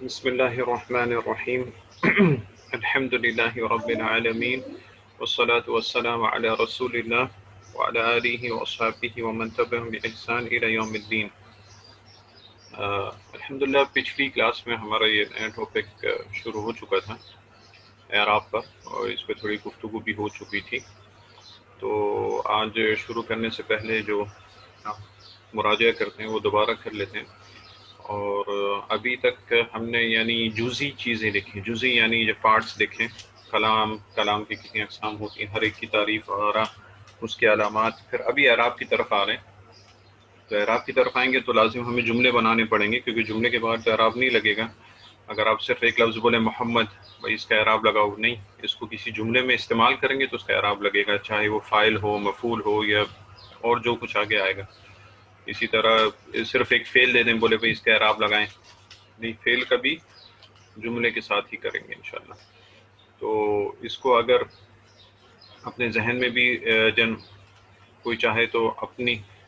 بسم اللہ الرحمن الرحیم الحمد للہ رب العالمین والصلاة والسلام علی رسول اللہ وعلی آلہ واصحابہ ومن تبعهم بإحسان الی یوم الدین۔ الحمدللہ پچھلی کلاس میں ہمارا یہ نیا ٹاپک شروع ہو چکا تھا اعراب پر، اور اس پہ تھوڑی گفتگو بھی ہو چکی تھی۔ تو آج شروع کرنے سے پہلے جو مراجعہ کرتے ہیں وہ دوبارہ کر لیتے ہیں۔ اور ابھی تک ہم نے یعنی جزئی چیزیں دیکھی، جزئی یعنی جو پارٹس دیکھیں، کلام کی کتنی اقسام ہوتی ہیں، ہر ایک کی تعریف وغیرہ، اس کے علامات۔ پھر ابھی اعراب کی طرف آ رہے ہیں، تو اعراب کی طرف آئیں گے تو لازم ہمیں جملے بنانے پڑیں گے، کیونکہ جملے کے بعد تو اعراب نہیں لگے گا۔ اگر آپ صرف ایک لفظ بولیں محمد، بھائی اس کا اعراب لگاؤ، نہیں، اس کو کسی جملے میں استعمال کریں گے تو اس کا اعراب لگے گا، چاہے وہ فاعل ہو، مفعول ہو، یا اور جو کچھ آگے آئے گا۔ اسی طرح صرف ایک فعل دے دیں، بولے بھائی اس کا اعراب لگائیں، نہیں، فعل کا بھی جملے کے ساتھ ہی کریں گے انشاءاللہ۔ تو اس کو اگر اپنے ذہن میں بھی کوئی چاہے تو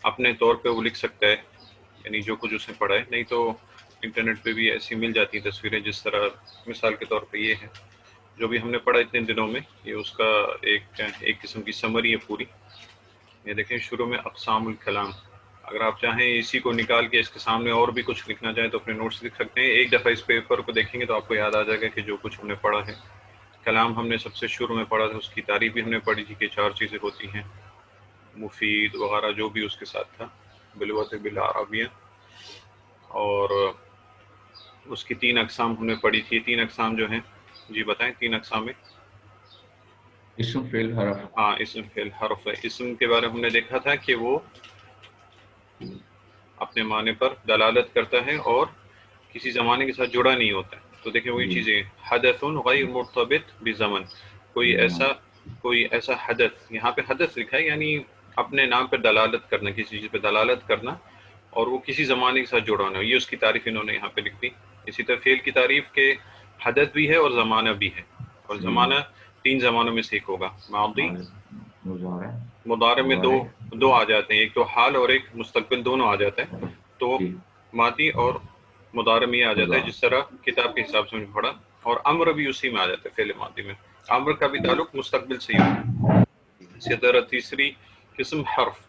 اپنے طور پہ وہ لکھ سکتا ہے، یعنی جو کچھ اس نے پڑھا ہے، نہیں تو انٹرنیٹ پہ بھی ایسی مل جاتی ہیں تصویریں، جس طرح مثال کے طور پہ یہ ہے جو بھی ہم نے پڑھا اتنے دنوں میں، یہ اس کا ایک قسم کی سمری ہے پوری۔ یہ دیکھیں شروع میں اقسام الکلام، اگر آپ چاہیں اسی کو نکال کے اس کے سامنے اور بھی کچھ لکھنا چاہیں تو اپنے نوٹس لکھ سکتے ہیں۔ ایک دفعہ اس پیپر کو دیکھیں گے تو آپ کو یاد آ جائے گا کہ جو کچھ ہم نے پڑھا ہے۔ کلام ہم نے سب سے شروع میں پڑھا تھا، اس کی تعریف بھی ہم نے پڑھی تھی کہ 4 چیزیں ہوتی ہیں، مفید وغیرہ جو بھی اس کے ساتھ تھا، بلغت بالعربیہ، اور اس کی 3 اقسام ہم نے پڑھی تھی۔ 3 اقسام جو ہیں، جی بتائیں 3 اقسام میں۔ اسم فعل حرف۔ ہاں، اسم فعل حرف ہے۔ اسم کے بارے میں ہم نے دیکھا تھا کہ وہ اپنے معنی پر دلالت کرتا ہے اور کسی زمانے کے ساتھ جڑا نہیں ہوتا ہے۔ تو دیکھیں وہی چیزیں، حدث غیر مرتبط بزمن، کوئی ایسا حدث، یہاں پہ حدث لکھا ہے یعنی اپنے نام پہ دلالت کرنا، کسی چیز پہ دلالت کرنا، اور وہ کسی زمانے کے ساتھ جڑا ہونا، یہ اس کی تعریف انہوں نے یہاں پہ لکھ دی۔ اسی طرح فعل کی تعریف کے حدث بھی ہے اور زمانہ بھی ہے، اور زمانہ 3 زمانوں میں سے ایک ہوگا، ماضی، مضارع میں دو آ جاتے ہیں، ایک تو حال اور ایک مستقبل، دونوں آ جاتے ہیں، تو ماضی اور مضارع میں آ جاتا ہے، جس طرح کتاب کے حساب سے میں پڑھا، اور امر بھی اسی میں آ جاتا ہے، فعل ماضی میں امر کا بھی تعلق مستقبل سے ہی ہوتا ہے۔ اسی طرح تیسری قسم حرف،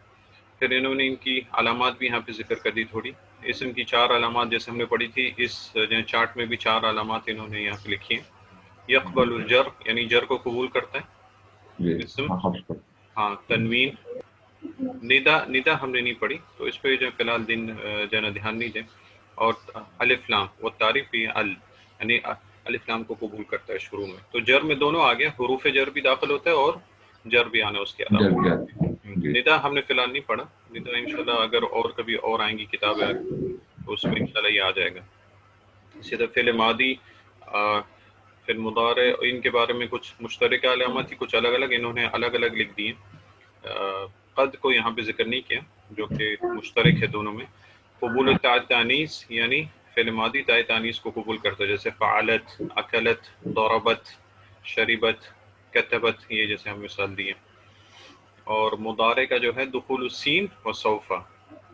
پھر انہوں نے ان کی علامات بھی یہاں پہ ذکر کر دی تھوڑی۔ اسم کی 4 علامات جیسے ہم نے پڑھی تھی، اس چارٹ میں بھی 4 علامات انہوں نے یہاں پہ لکھی ہیں۔ یقبل الجر، یعنی جر کو قبول کرتا ہے اسم۔ ہاں، تنوین، ندا ہم نے نہیں پڑھی، تو اس پہ جو فی الحال دھیان نہیں دیں۔ اور الف لام، وہ تعریف بھی یعنی الف لام کو قبول کرتا ہے شروع میں۔ تو جر میں دونوں آ گیا، حروف جر بھی داخل ہوتا ہے اور جر بھی آنا اس کے علاوہ۔ ندا ہم نے فی الحال نہیں پڑھا، ندا انشاءاللہ اگر اور کبھی اور آئیں گی کتابیں تو اس میں انشاءاللہ یہ آ جائے گا۔ اسی طرح فعل ماضی، فعل مضارع، ان کے بارے میں کچھ مشترکہ علامات تھی، کچھ الگ الگ انہوں نے الگ الگ لکھ دی ہیں۔ قد کو یہاں پہ ذکر نہیں کیا جو کہ مشترک ہے دونوں میں۔ قبول تانیث، یعنی فعل ماضی تائے تانیث کو قبول کرتا ہے، جیسے فعلت، اکلت، ضربت، شربت، کتبت، یہ جیسے ہم مثال دیے۔ اور مضارع کا جو ہے دخول السین و سوف،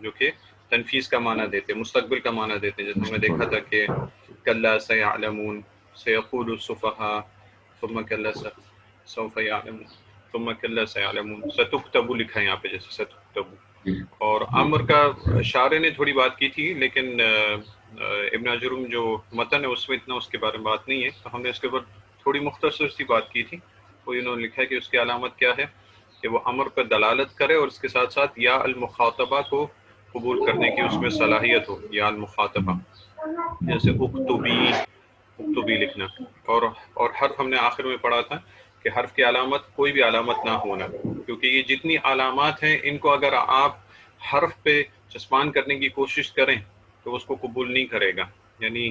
جو کہ تنفیذ کا معنی دیتے، مستقبل کا معنی دیتے، جیسے ہم نے دیکھا تھا کہ کلا سیعلمون، سیقول السفہاء، ثم کلا سوف یعلمون، ثم کلا سیعلمون، ستکتب لکھا ہے یہاں پہ، جیسے ستکتب۔ اور امر کا شارح نے تھوڑی بات کی تھی، لیکن ابن اجرم جو متن ہے اس میں اتنا اس کے بارے میں بات نہیں ہے، تو ہم نے اس کے اوپر تھوڑی مختصر سی بات کی تھی۔ وہ انہوں نے لکھا ہے کہ اس کی علامت کیا ہے کہ وہ امر پر دلالت کرے اور اس کے ساتھ ساتھ یا المخاطبہ کو قبول کرنے کی اس میں صلاحیت ہو، یا المخاطبہ، جیسے اکتبی لکھنا۔ اور حرف ہم نے آخر میں پڑھا تھا کہ حرف کی علامت کوئی بھی علامت نہ ہونا، کیونکہ یہ جتنی علامات ہیں ان کو اگر آپ حرف پہ چسپان کرنے کی کوشش کریں تو اس کو قبول نہیں کرے گا۔ یعنی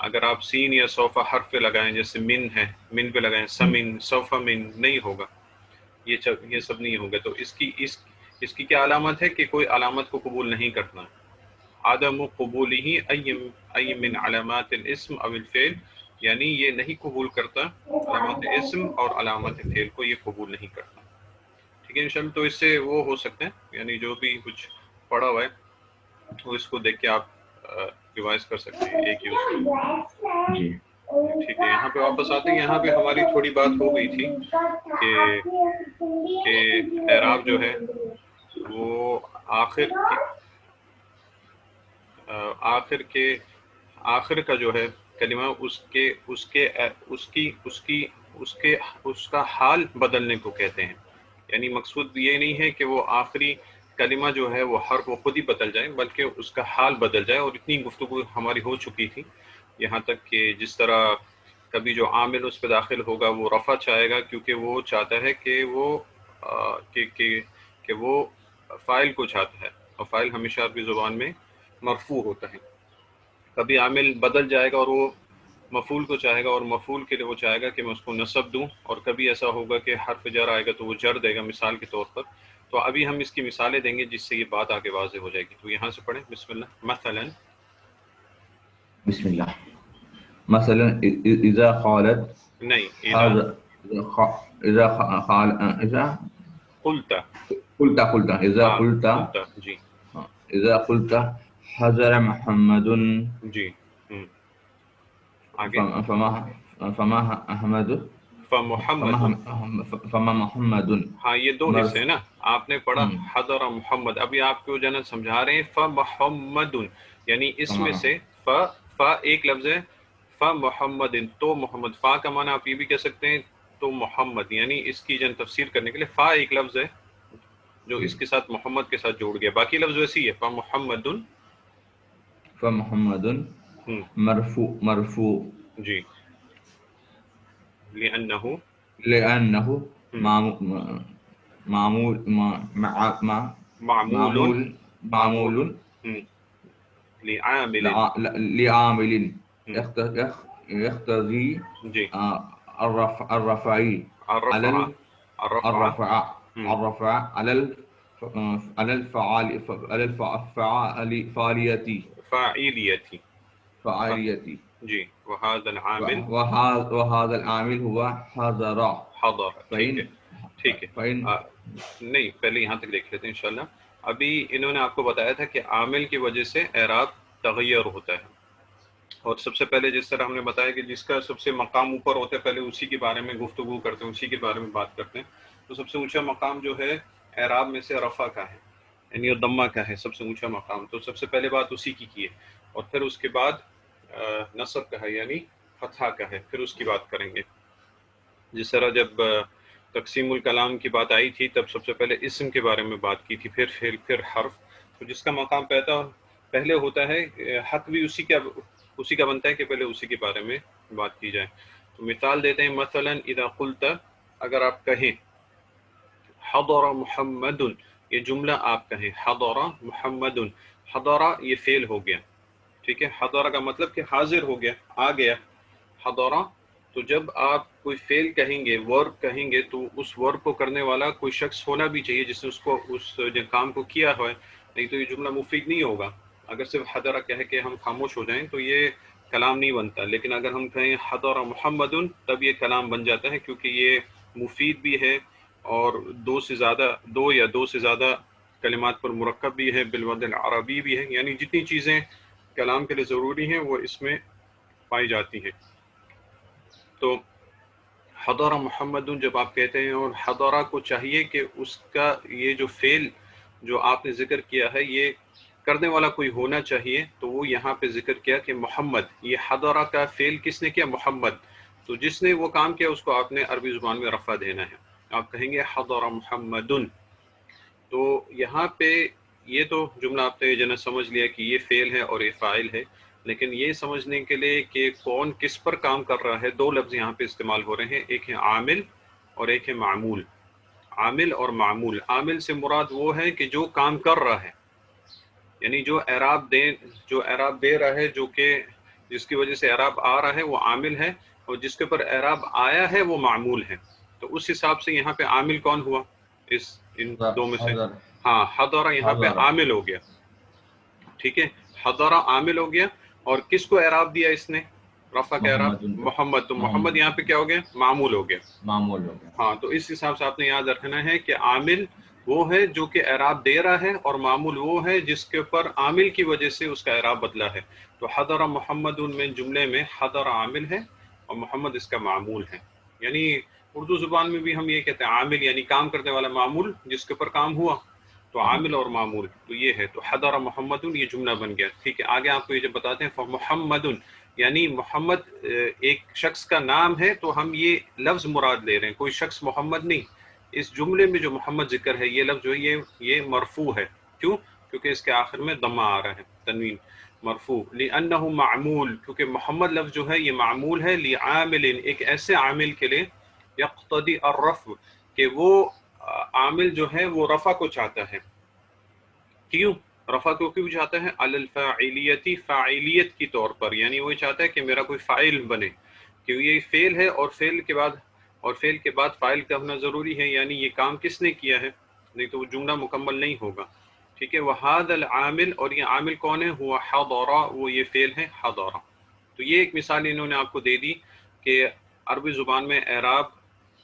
اگر آپ سین یا سوفا حرف پہ لگائیں، جیسے من ہے، من پہ لگائیں سمن، سوفا من، نہیں ہوگا، یہ سب نہیں ہوگا۔ تو اس کی کیا علامت ہے کہ کوئی علامت کو قبول نہیں کرنا، عدم قبولہ ای من علامات الاسم او الفعل، یعنی یہ نہیں قبول کرتا علامات اسم اور علامات فعل کو، یہ قبول نہیں کرتا۔ ٹھیک ہے انشاءاللہ، تو اس سے وہ ہو سکتے ہیں، یعنی جو بھی کچھ پڑھا ہوا ہے وہ اس کو دیکھ کے آپ ریوائز کر سکتے ہیں ایک یوز کو. جی ٹھیک ہے, یہاں پہ واپس آتے ہیں. یہاں پہ ہماری تھوڑی بات ہو گئی تھی کہ اعراب جو ہے وہ آخر کا جو ہے کلمہ اس کا حال بدلنے کو کہتے ہیں. یعنی مقصود یہ نہیں ہے کہ وہ آخری کلمہ جو ہے وہ حرف وہ خود ہی بدل جائے, بلکہ اس کا حال بدل جائے. اور اتنی گفتگو ہماری ہو چکی تھی یہاں تک کہ جس طرح کبھی جو عامل اس پہ داخل ہوگا وہ رفع چاہے گا, کیونکہ وہ چاہتا ہے کہ وہ فاعل کو چاہتا ہے, اور فاعل ہمیشہ عربی زبان میں مرفوع ہوتا ہے. کبھی عامل بدل جائے گا اور وہ مفعول کو چاہے گا, اور مفعول کے لیے وہ چاہے گا کہ میں اس کو نصب دوں. اور کبھی ایسا ہوگا کہ حرف جر آئے گا تو وہ جر دے گا, مثال کے طور پر. تو ابھی ہم اس کی مثالیں دیں گے جس سے یہ بات آگے واضح ہو جائے گی. تو یہاں سے پڑھیں, بسم اللہ. مثلا بسم اللہ. مثلا اذا قالت نہیں, هذا اذا قلت. قلت اذا ہاں قلت قلت, جی اذا قلت حضر محمد جی. آگے فما احمد فمحمد. فما محمد. ہاں یہ دو حصے ہیں نا, آپ نے پڑھا حضر محمد, ابھی آپ کو جو ہے نا سمجھا رہے ہیں فمحمد, یعنی اس میں سے فا ایک لفظ ہے, فمحمد تو محمد. فا کا معنی آپ یہ بھی کہہ سکتے ہیں تو محمد, یعنی اس کی جن تفسیر کرنے کے لیے فا ایک لفظ ہے جو اس کے ساتھ محمد کے ساتھ جوڑ گیا, باقی لفظ ویسے ہی ہے فمحمد. فمحمد مرفوع جی, لأنه معمول معمول لعامل لعامل يقتضي جی الرفع على الرفع الرفع على فاعلیتی فاعلیتی. جی. وهذا العامل وهذا العامل هو حضر. حضر. ٹھیک ہے ٹھیک ہے. فإن نہیں, پہلے یہاں تک دیکھ لیتے ہیں انشاءاللہ. ابھی انہوں نے آپ کو بتایا تھا کہ عامل کی وجہ سے اعراب تغیر ہوتا ہے, اور سب سے پہلے جس طرح ہم نے بتایا کہ جس کا سب سے مقام اوپر ہوتا ہے پہلے اسی کے بارے میں گفتگو کرتے ہیں, اسی کے بارے میں بات کرتے ہیں. تو سب سے اونچا مقام جو ہے اعراب میں سے رفع کا ہے, یعنی ضمہ کا ہے سب سے اونچا مقام. تو سب سے پہلے بات اسی کی ہے, اور پھر اس کے بعد نصب کا ہے یعنی فتحہ کا ہے, پھر اس کی بات کریں گے. جس طرح جب تقسیم الکلام کی بات آئی تھی تب سب سے پہلے اسم کے بارے میں بات کی تھی, پھر فعل, پھر حرف. تو جس کا مقام پہلے ہوتا ہے, حق بھی اسی کا بنتا ہے کہ پہلے اسی کے بارے میں بات کی جائے. تو مثال دیتے ہیں, مثلا اذا قلت, اگر آپ کہیں حضر محمد, یہ جملہ آپ کہیں حضر محمد. حضر یہ فعل ہو گیا, ٹھیک ہے. حضر کا مطلب کہ حاضر ہو گیا, آ گیا. حضر, تو جب آپ کوئی فعل کہیں گے, ورب کہیں گے, تو اس ورب کو کرنے والا کوئی شخص ہونا بھی چاہیے جس نے اس کام کو کیا ہے, نہیں تو یہ جملہ مفید نہیں ہوگا. اگر صرف حضر کہہ کے ہم خاموش ہو جائیں تو یہ کلام نہیں بنتا, لیکن اگر ہم کہیں حضر محمد تب یہ کلام بن جاتا ہے, کیونکہ یہ مفید بھی ہے اور دو یا دو سے زیادہ کلمات پر مرکب بھی ہے, بالوضع العربی بھی ہے, یعنی جتنی چیزیں کلام کے لیے ضروری ہیں وہ اس میں پائی جاتی ہیں. تو حضر محمد جب آپ کہتے ہیں, اور حضرہ کو چاہیے کہ اس کا یہ جو فعل جو آپ نے ذکر کیا ہے یہ کرنے والا کوئی ہونا چاہیے, تو وہ یہاں پہ ذکر کیا کہ محمد. یہ حضرہ کا فعل کس نے کیا؟ محمد. تو جس نے وہ کام کیا اس کو آپ نے عربی زبان میں رفع دینا ہے, آپ کہیں گے حضر محمد. تو یہاں پہ یہ تو جملہ آپ نے جنہیں سمجھ لیا کہ یہ فعل ہے اور یہ فاعل ہے, لیکن یہ سمجھنے کے لیے کہ کون کس پر کام کر رہا ہے, دو لفظ یہاں پہ استعمال ہو رہے ہیں, ایک ہے عامل اور ایک ہے معمول. عامل اور معمول. عامل سے مراد وہ ہے کہ جو کام کر رہا ہے, یعنی جو اعراب دے رہا ہے, جو کہ جس کی وجہ سے اعراب آ رہا ہے وہ عامل ہے, اور جس کے پر اعراب آیا ہے وہ معمول ہے. تو اس حساب سے یہاں پہ عامل کون ہوا ان دو میں سے؟ ہاں, حضر یہاں پہ عامل ہو گیا, ٹھیک ہے. حضر عامل ہو گیا, اور کس کو اعراب دیا اس نے؟ رفع کا اعراب محمد. تو محمد یہاں پہ کیا ہو گیا؟ معمول ہو گیا. معمول ہو گیا. ہاں, تو اس حساب سے آپ نے یاد رکھنا ہے کہ عامل وہ ہے جو کہ اعراب دے رہا ہے، اور معمول وہ ہے جس کے اوپر عامل کی وجہ سے اس کا اعراب بدلا ہے. تو حضر محمد میں جملے میں حضر عامل ہے اور محمد اس کا معمول ہے. یعنی اردو زبان میں بھی ہم یہ کہتے ہیں عامل یعنی کام کرنے والا، معمول جس کے اوپر کام ہوا، تو عامل اور معمول تو یہ ہے. تو حضر محمد یہ جملہ بن گیا. ٹھیک ہے، آگے آپ کو یہ جب بتاتے ہیں فمحمد یعنی محمد ایک شخص کا نام ہے، تو ہم یہ لفظ مراد لے رہے ہیں، کوئی شخص محمد نہیں. اس جملے میں جو محمد ذکر ہے، یہ لفظ جو ہے یہ مرفوع ہے. کیوں؟ کیونکہ اس کے آخر میں ضمہ آ رہا ہے، تنوین، مرفوع. لأنه معمول، کیونکہ محمد لفظ جو ہے یہ معمول ہے، لعامل ایک ایسے عامل کے لیے، یقتضی الرفع کہ وہ عامل جو ہے وہ رفع کو چاہتا ہے. کیوں رفع کو کیوں چاہتا ہے؟ علی الفاعلیتی، فاعلیت کی طور پر، یعنی وہ چاہتا ہے کہ میرا کوئی فاعل بنے، کیوں یہ فعل ہے اور فعل کے بعد فاعل کا ہونا ضروری ہے، یعنی یہ کام کس نے کیا ہے، نہیں تو وہ جملہ مکمل نہیں ہوگا. ٹھیک ہے، وہذا العامل، اور یہ عامل کون ہے؟ ہوا حضر، وہ یہ فعل ہے حضر. تو یہ ایک مثال انہوں نے آپ کو دے دی کہ عربی زبان میں اعراب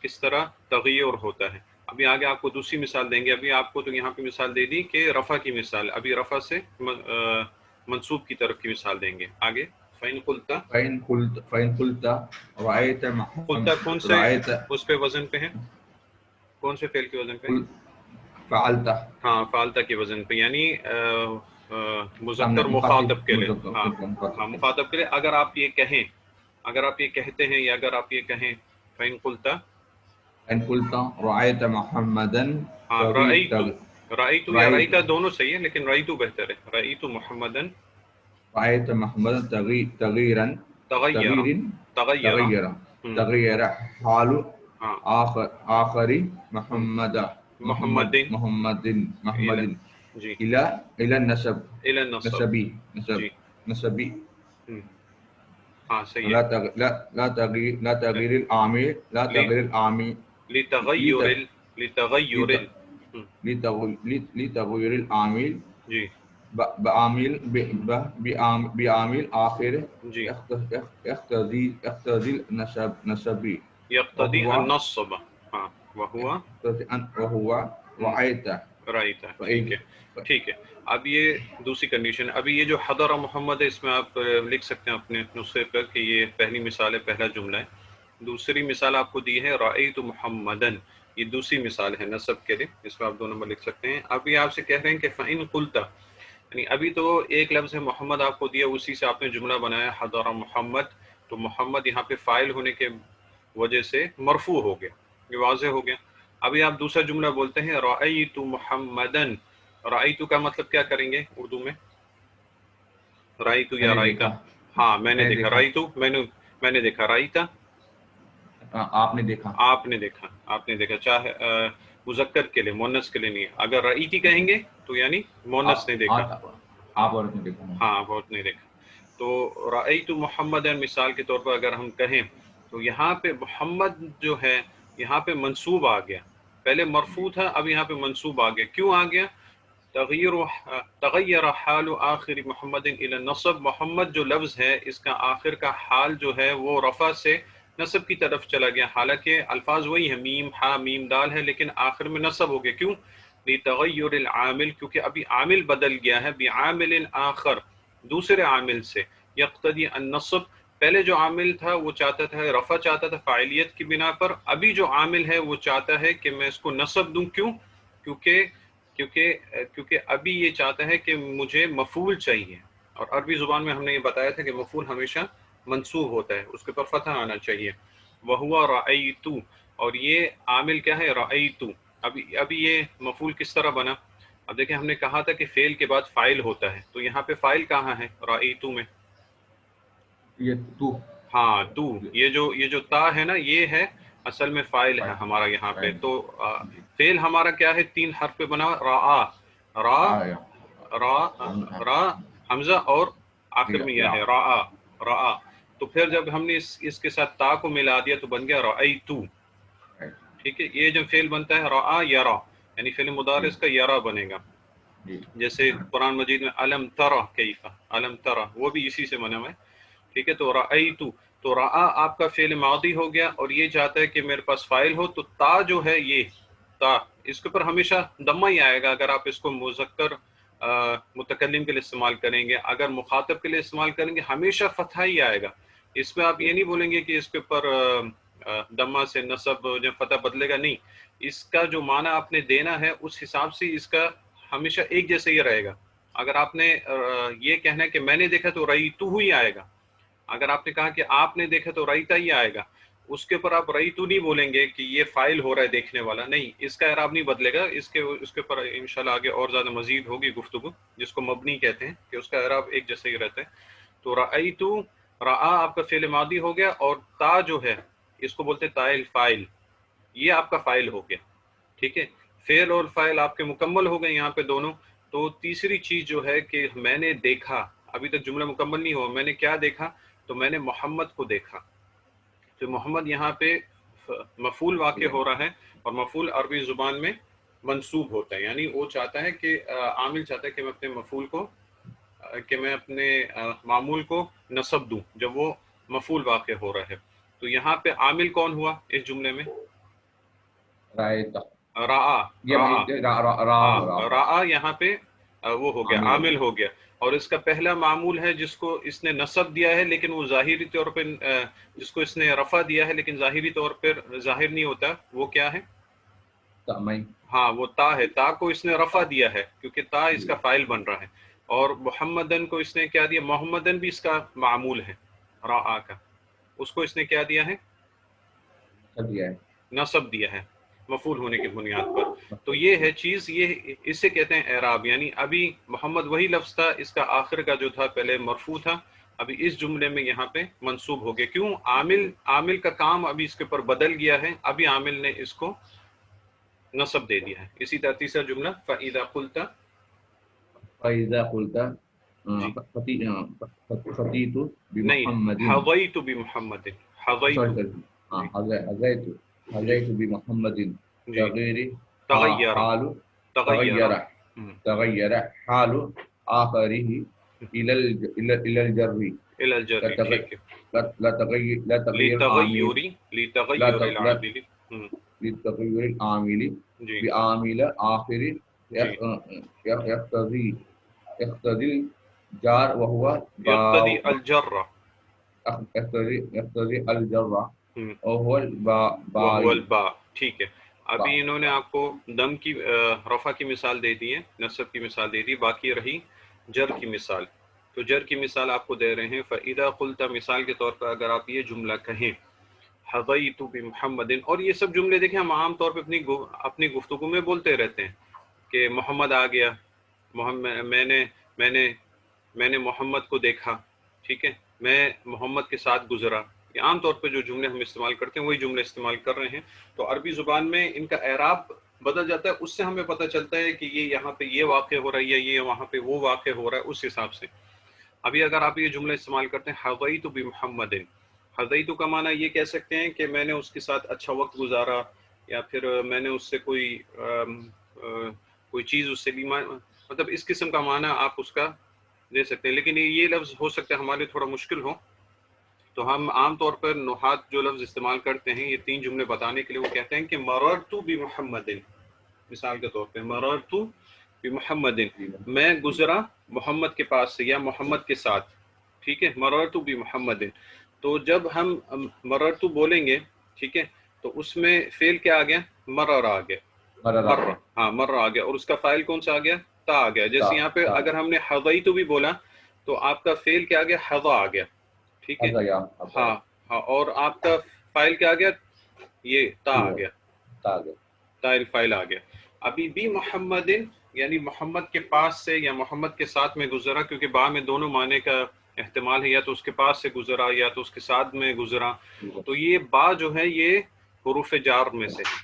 کس طرح تغیر ہوتا ہے. ابھی آگے آپ کو دوسری مثال دیں گے. ابھی آپ کو تو یہاں پہ مثال دے دی کہ رفع کی مثال، ابھی رفع سے منصوب کی طرف کی مثال دیں گے آگے. فَإِن قُلْتَ، فإن قلت رأيت محمد قلتا کون سے رأيت اس پہ وزن پہ ہے؟ کون سے فعل کے وزن پہ؟ فعلت، ہاں، فعلتا کے وزن پہ، یعنی مذکر مخاطب کے لیے. ہاں ہاں، مخاطب کے لیے. اگر آپ یہ کہیں، اگر آپ یہ کہتے ہیں، یا اگر آپ یہ کہیں فَإِن قُلْتَ، ان قلت رأيت محمدا ہاں، رأیتو یا رأیتا دونوں صحیح ہے، لیکن رأیتو بہتر ہے. رأیتو محمدن، رأيت محمدا تغيرا تغیر، تغير حال ہاں، آخر محمد محمدin، محمد جی، إلى النسب، الی النصب، جی، نسبی. ہاں صحیح ہے. لا تغيير العامل، لا تغيير العامل لتغیر لتغيير العامل جی بعامل آخر جی، يقتضي نسبی. یقتضی النصب، ہاں، وهو رأيت. رائٹ ہے. ٹھیک ہے، ٹھیک ہے. اب یہ دوسری کنڈیشن. ابھی یہ جو حضر محمد ہے، اس میں آپ لکھ سکتے ہیں اپنے نسخے پر کہ یہ پہلی مثال ہے، پہلا جملہ ہے. دوسری مثال آپ کو دی ہے رأیت محمدن، یہ دوسری مثال ہے نصب کے لیے، اس میں آپ دو نمبر لکھ سکتے ہیں. ابھی آپ سے کہہ رہے ہیں کہ فَإِن قُلْتَ، یعنی ابھی تو ایک لفظ ہے محمد آپ کو دیا، اسی سے آپ نے جملہ بنایا حضر محمد. تو محمد یہاں پہ فاعل ہونے کے وجہ سے مرفوع ہو گیا، یہ واضح ہو گیا. ابھی آپ دوسرا جملہ بولتے ہیں رأیت محمدن. رأیت کا مطلب کیا کریں گے اردو میں؟ رأیت یا رأیتا؟ ہاں، میں نے دیکھا. رأیت میں نے دیکھا. رأیتا آپ نے دیکھا. آپ نے دیکھا، آپ نے دیکھا، چاہے مذکر کے لیے، مونس کے لیے نہیں. اگر رأیتی کہیں گے تو یعنی مونس نے دیکھا، آپ عورت نے دیکھا. ہاں، بہت نہیں دیکھا. تو رأیت محمد مثال کے طور پر اگر ہم کہیں تو یہاں پہ محمد جو ہے یہاں پہ منصوب آ گیا، پہلے مرفوع تھا، اب یہاں پہ منصوب آ گیا. کیوں آ گیا؟ تغیر حال آخر محمد الی النصب. محمد جو لفظ ہے اس کا آخر کا حال جو ہے وہ رفع سے نصب کی طرف چلا گیا. حالانکہ الفاظ وہی ہیں، میم ہا میم دال ہے، لیکن آخر میں نصب ہو گیا. کیوں؟ لتغیر العامل، کیونکہ ابھی عامل بدل گیا ہے، بعامل آخر، دوسرے عامل سے. یقتضی النصب، پہلے جو عامل تھا وہ چاہتا تھا رفع، چاہتا تھا فاعلیت کی بنا پر. ابھی جو عامل ہے وہ چاہتا ہے کہ میں اس کو نصب دوں. کیوں؟ کیونکہ ابھی یہ چاہتا ہے کہ مجھے مفعول چاہیے، اور عربی زبان میں ہم نے یہ بتایا تھا کہ مفعول ہمیشہ منصوب ہوتا ہے، اس کے پر فتح آنا چاہیے. وَهُوَ رَأَيْتُ، اور یہ عامل کیا ہے؟ رأیت. ابھی یہ مفعول کس طرح بنا؟ اب دیکھیں، ہم نے کہا تھا کہ فعل کے بعد فاعل ہوتا ہے، تو یہاں پہ فاعل کہاں ہے رأیت میں؟ یہ تو، ہاں، تو یہ جو تا ہے نا، یہ ہے اصل میں فاعل ہے ہمارا یہاں پہ. تو فعل ہمارا کیا ہے؟ 3 حرف پہ بنا، را حمزہ اور آخر میں یہ ہے را. تو پھر جب ہم نے اس کے ساتھ تا کو ملا دیا تو بن گیا رأیتو. ٹھیک ہے، یہ جب فعل بنتا ہے را یرا، یعنی فعل مضارع اس کا یرا بنے گا. جیسے قرآن مجید میں الم ترى کیف، الم ترى، وہ بھی اسی سے بنا ہوا ہے. ٹھیک ہے، تو رأیتو، تو رأى آپ کا فعل ماضی ہو گیا، اور یہ چاہتا ہے کہ میرے پاس فاعل ہو. تو تا جو ہے، یہ تا اس کے اوپر ہمیشہ دمہ ہی آئے گا اگر آپ اس کو مذکر متکلم کے لیے استعمال کریں گے. اگر مخاطب کے لیے استعمال کریں گے ہمیشہ فتحہ ہی آئے گا. اس میں آپ یہ نہیں بولیں گے کہ اس کے اوپر دمہ سے نصب یا فتح بدلے گا, نہیں. اس کا جو معنی آپ نے دینا ہے اس حساب سے اس کا ہمیشہ ایک جیسا ہی رہے گا. اگر آپ نے یہ کہنا ہے کہ میں نے دیکھا تو رأیتو ہی آئے گا. اگر آپ نے کہا کہ آپ نے دیکھا تو رأیتا ہی آئے گا. اس کے اوپر آپ رأیتو نہیں بولیں گے کہ یہ فاعل ہو رہا ہے دیکھنے والا, نہیں. اس کا اعراب نہیں بدلے گا. اس کے اوپر انشاءاللہ آگے اور زیادہ مزید ہوگی گفتگو, جس کو مبنی کہتے ہیں, کہ اس کا اعراب ایک جیسا ہی رہتا ہے. تو رأیتو, رآ آپ کا فعل ماضی ہو گیا, اور تا جو ہے اس کو بولتے ہیں تاء الفاعل, یہ آپ کا فاعل ہو گیا. ٹھیک ہے, فعل اور فاعل آپ کے مکمل ہو گئے یہاں پہ دونوں. تو تیسری چیز جو ہے کہ میں نے دیکھا, ابھی تک جملہ مکمل نہیں ہوا, میں نے کیا دیکھا, تو میں نے محمد کو دیکھا. تو محمد یہاں پہ مفعول واقع ہو رہا ہے, اور مفعول عربی زبان میں منصوب ہوتا ہے. یعنی وہ چاہتا ہے کہ عامل چاہتا ہے کہ میں اپنے مفعول کو, کہ میں اپنے معمول کو نصب دوں جب وہ مفعول واقع ہو رہا ہے. تو یہاں پہ عامل کون ہوا اس جملے میں؟ رائتا رآ. یہ ہاں, رآ یہاں پہ وہ ہو گیا, عامل عامل ہو گیا. اور اس کا پہلا معمول ہے جس کو اس نے نصب دیا ہے, لیکن وہ ظاہری طور پہ جس کو اس نے رفع دیا ہے لیکن ظاہری طور پر ظاہر نہیں ہوتا, وہ کیا ہے؟ تأمین. ہاں, وہ تا ہے. تا کو اس نے رفع دیا ہے کیونکہ تا اس کا فاعل بن رہا ہے. اور محمدن کو اس نے کیا دیا؟ محمدن بھی اس کا معمول ہے رآ کا, اس کو اس نے کیا دیا ہے؟ دیا ہے, نصب دیا ہے مفعول ہونے کی بنیاد پر. تو یہ ہے چیز, یہ اسے کہتے ہیں اعراب. یعنی ابھی محمد وہی لفظ تھا, اس کا آخر کا جو تھا پہلے مرفوع تھا, ابھی اس جملے میں یہاں پہ منصوب ہو گیا. کیوں؟ عامل کا کام ابھی اس کے اوپر بدل گیا ہے, ابھی عامل نے اس کو نصب دے دیا ہے. اسی طرح تیسرا جملہ فَإِذَا قُلْتَ, فإذا قلت جی فتيت نہیں, بمحمد. حظیت بمحمد, حظیت. سوری جی جی حذيت بمحمد. جی, تغير تغیر, حال تغیر. تغير تغير حال آخره إلى الجر. الى الجر, ٹھیک ہے. لا تغير عامل, لتغیر العامل. لتغير العامل جی بعامل آخر جی, يقتضي الجار وهو یقتدی الجر, يقتضي الجر وهو وهو باء. الباء, ٹھیک ہے. ابھی انہوں نے آپ کو دم کی رفع کی مثال دے دی ہے, نصب کی مثال دے دی, باقی رہی جر کی مثال. تو جر کی مثال آپ کو دے رہے ہیں. فَإِذَا قُلْتَ, مثال کے طور پر اگر آپ یہ جملہ کہیں حظیت بمحمد, اور یہ سب جملے دیکھیں ہم عام طور پہ اپنی گفتگو میں بولتے رہتے ہیں کہ محمد آ گیا, میں نے محمد کو دیکھا, ٹھیک ہے, میں محمد کے ساتھ گزرا. یہ عام طور پہ جو جملے ہم استعمال کرتے ہیں وہی جملے استعمال کر رہے ہیں. تو عربی زبان میں ان کا اعراب بدل جاتا ہے, اس سے ہمیں پتہ چلتا ہے کہ یہ یہاں پہ یہ واقع ہو رہا ہے یا یہ وہاں پہ وہ واقع ہو رہا ہے, اس حساب سے. ابھی اگر آپ یہ جملہ استعمال کرتے ہیں حظیت بمحمد, حظیت کا معنی یہ کہہ سکتے ہیں کہ میں نے اس کے ساتھ اچھا وقت گزارا, یا پھر میں نے اس سے کوئی چیز اس سے بھی, مطلب اس قسم کا معنی آپ اس کا دے سکتے ہیں. لیکن یہ لفظ ہو سکتا ہے ہمارے لیے تھوڑا مشکل ہو, تو ہم عام طور پر نحات جو لفظ استعمال کرتے ہیں یہ تین جملے بتانے کے لیے, وہ کہتے ہیں کہ مررت بمحمد. مثال کے طور پہ مررت بمحمد, میں گزرا محمد کے پاس سے یا محمد کے ساتھ, ٹھیک ہے. مررت بمحمد, تو جب ہم مررت بولیں گے, ٹھیک ہے, تو اس میں فعل کیا آ گیا؟ مرر آ گیا, مر, ہاں مر آ گیا, اور اس کا فاعل کون سا آ گیا؟ تا آ گیا. جیسے یہاں پہ اگر ہم نے حظیت بھی بولا تو آپ کا فعل کیا آ گیا؟ حظا آ گیا, ٹھیک ہے. ہاں ہاں, اور آپ کا فاعل کیا آ گیا؟ یہ تا آ گیا, تا الفاعل آ گیا. ابھی بھی محمد, یعنی محمد کے پاس سے یا محمد کے ساتھ میں گزرا, کیونکہ با میں دونوں معنی کا احتمال ہے, یا تو اس کے پاس سے گزرا یا تو اس کے ساتھ میں گزرا. تو یہ با جو ہے یہ حروف جار میں سے ہے,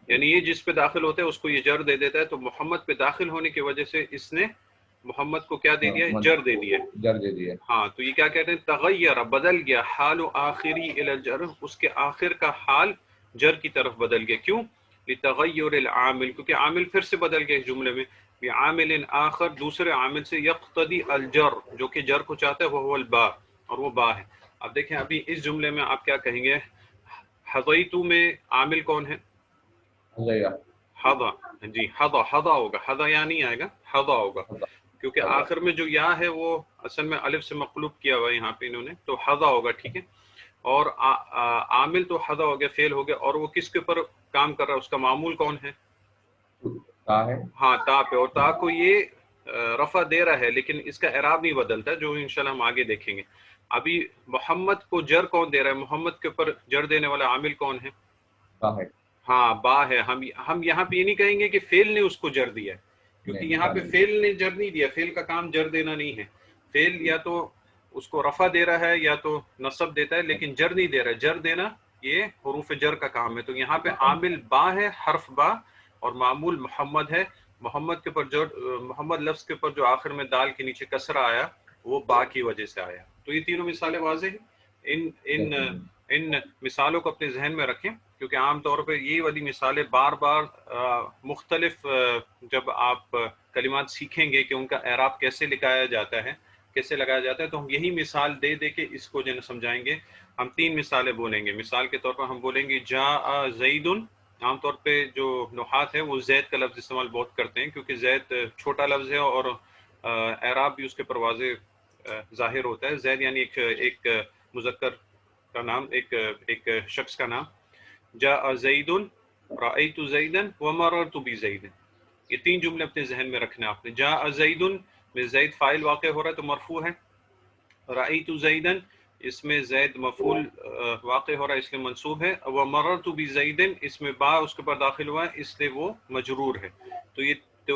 یعنی یہ جس پہ داخل ہوتا ہے اس کو یہ جر دے دیتا ہے. تو محمد پہ داخل ہونے کی وجہ سے اس نے محمد کو کیا دے دیا ہے؟ جر دے دیا ہے. ہاں, تو یہ کیا کہتے ہیں؟ تغیر, بدل گیا, حال آخری الی الجر, اس کے آخر کا حال جر کی طرف بدل گیا. کیوں؟ لتغیر العامل, کیونکہ عامل پھر سے بدل گیا اس جملے میں, بعامل آخر, دوسرے عامل سے, یقتضی الجر, جو کہ جر کو چاہتا ہے, وہ الباء, اور وہ با ہے. اب دیکھیں ابھی اس جملے میں آپ کیا کہیں گے؟ حظیت میں عامل کون ہے؟ حضا جی، حضا ہوگا، حضا یا نہیں آئے گا، حضا ہوگا، کیونکہ آخر میں جو یا ہے وہ اصل میں الف سے مقلوب کیا ہوا ہے یہاں پہ انہوں نے، تو حضا ہوگا، ٹھیک ہے. اور عامل تو حضا ہو گیا، فعل ہو گیا، اور وہ کس کے اوپر کام کر رہا ہے، اس کا معمول کون ہے؟ تا ہے. ہاں تا پہ، اور تا کو یہ رفع دے رہا ہے لیکن اس کا اعراب نہیں بدلتا، جو انشاءاللہ ہم آگے دیکھیں گے. ابھی محمد کو جر کون دے رہا ہے؟ محمد کے اوپر جر دینے والا عامل کون ہے؟ تا ہے. ہاں با ہے. ہم یہاں پہ یہ نہیں کہیں گے کہ فعل نے اس کو جر دیا ہے، کیونکہ یہاں پہ فعل نے جر نہیں دیا، فعل کا کام جر دینا نہیں ہے. فعل یا تو اس کو رفع دے رہا ہے یا تو نصب دیتا ہے، لیکن جر نہیں دے رہا ہے. جر دینا یہ حروف جر کا کام ہے. تو یہاں پہ عامل با ہے، حرف با، اور معمول محمد ہے. محمد کے اوپر جو محمد لفظ کے اوپر جو آخر میں دال کے نیچے کسرہ آیا وہ با کی وجہ سے آیا. تو یہ تینوں مثالیں واضح ہیں. ان مثالوں کو اپنے ذہن میں رکھیں، کیونکہ عام طور پہ یہ والی مثالیں بار بار مختلف جب آپ کلمات سیکھیں گے کہ ان کا اعراب کیسے لکھایا جاتا ہے، کیسے لگایا جاتا ہے، تو ہم یہی مثال دے دے کے اس کو جو سمجھائیں گے. ہم 3 مثالیں بولیں گے. مثال کے طور پر ہم بولیں گے جاء زید. عام طور پہ جو نحات ہے وہ زید کا لفظ استعمال بہت کرتے ہیں، کیونکہ زید چھوٹا لفظ ہے اور اعراب بھی اس کے پر واضح ظاہر ہوتا ہے. زید یعنی ایک مذکر کا نام، ایک شخص کا نام. جاء زید، رأیت زیدا ومررت بزید. یہ 3 جملے اپنے ذہن میں رکھنا آپ نے. جاء زید میں زید فاعل واقع ہو رہا ہے تو مرفوع ہے. رأیت زیدا اس میں زید مفعول واقع ہو رہا ہے اس لیے منصوب ہے. ومررت بزید اس میں با اس کے اوپر داخل ہوا ہے اس لیے وہ مجرور ہے. تو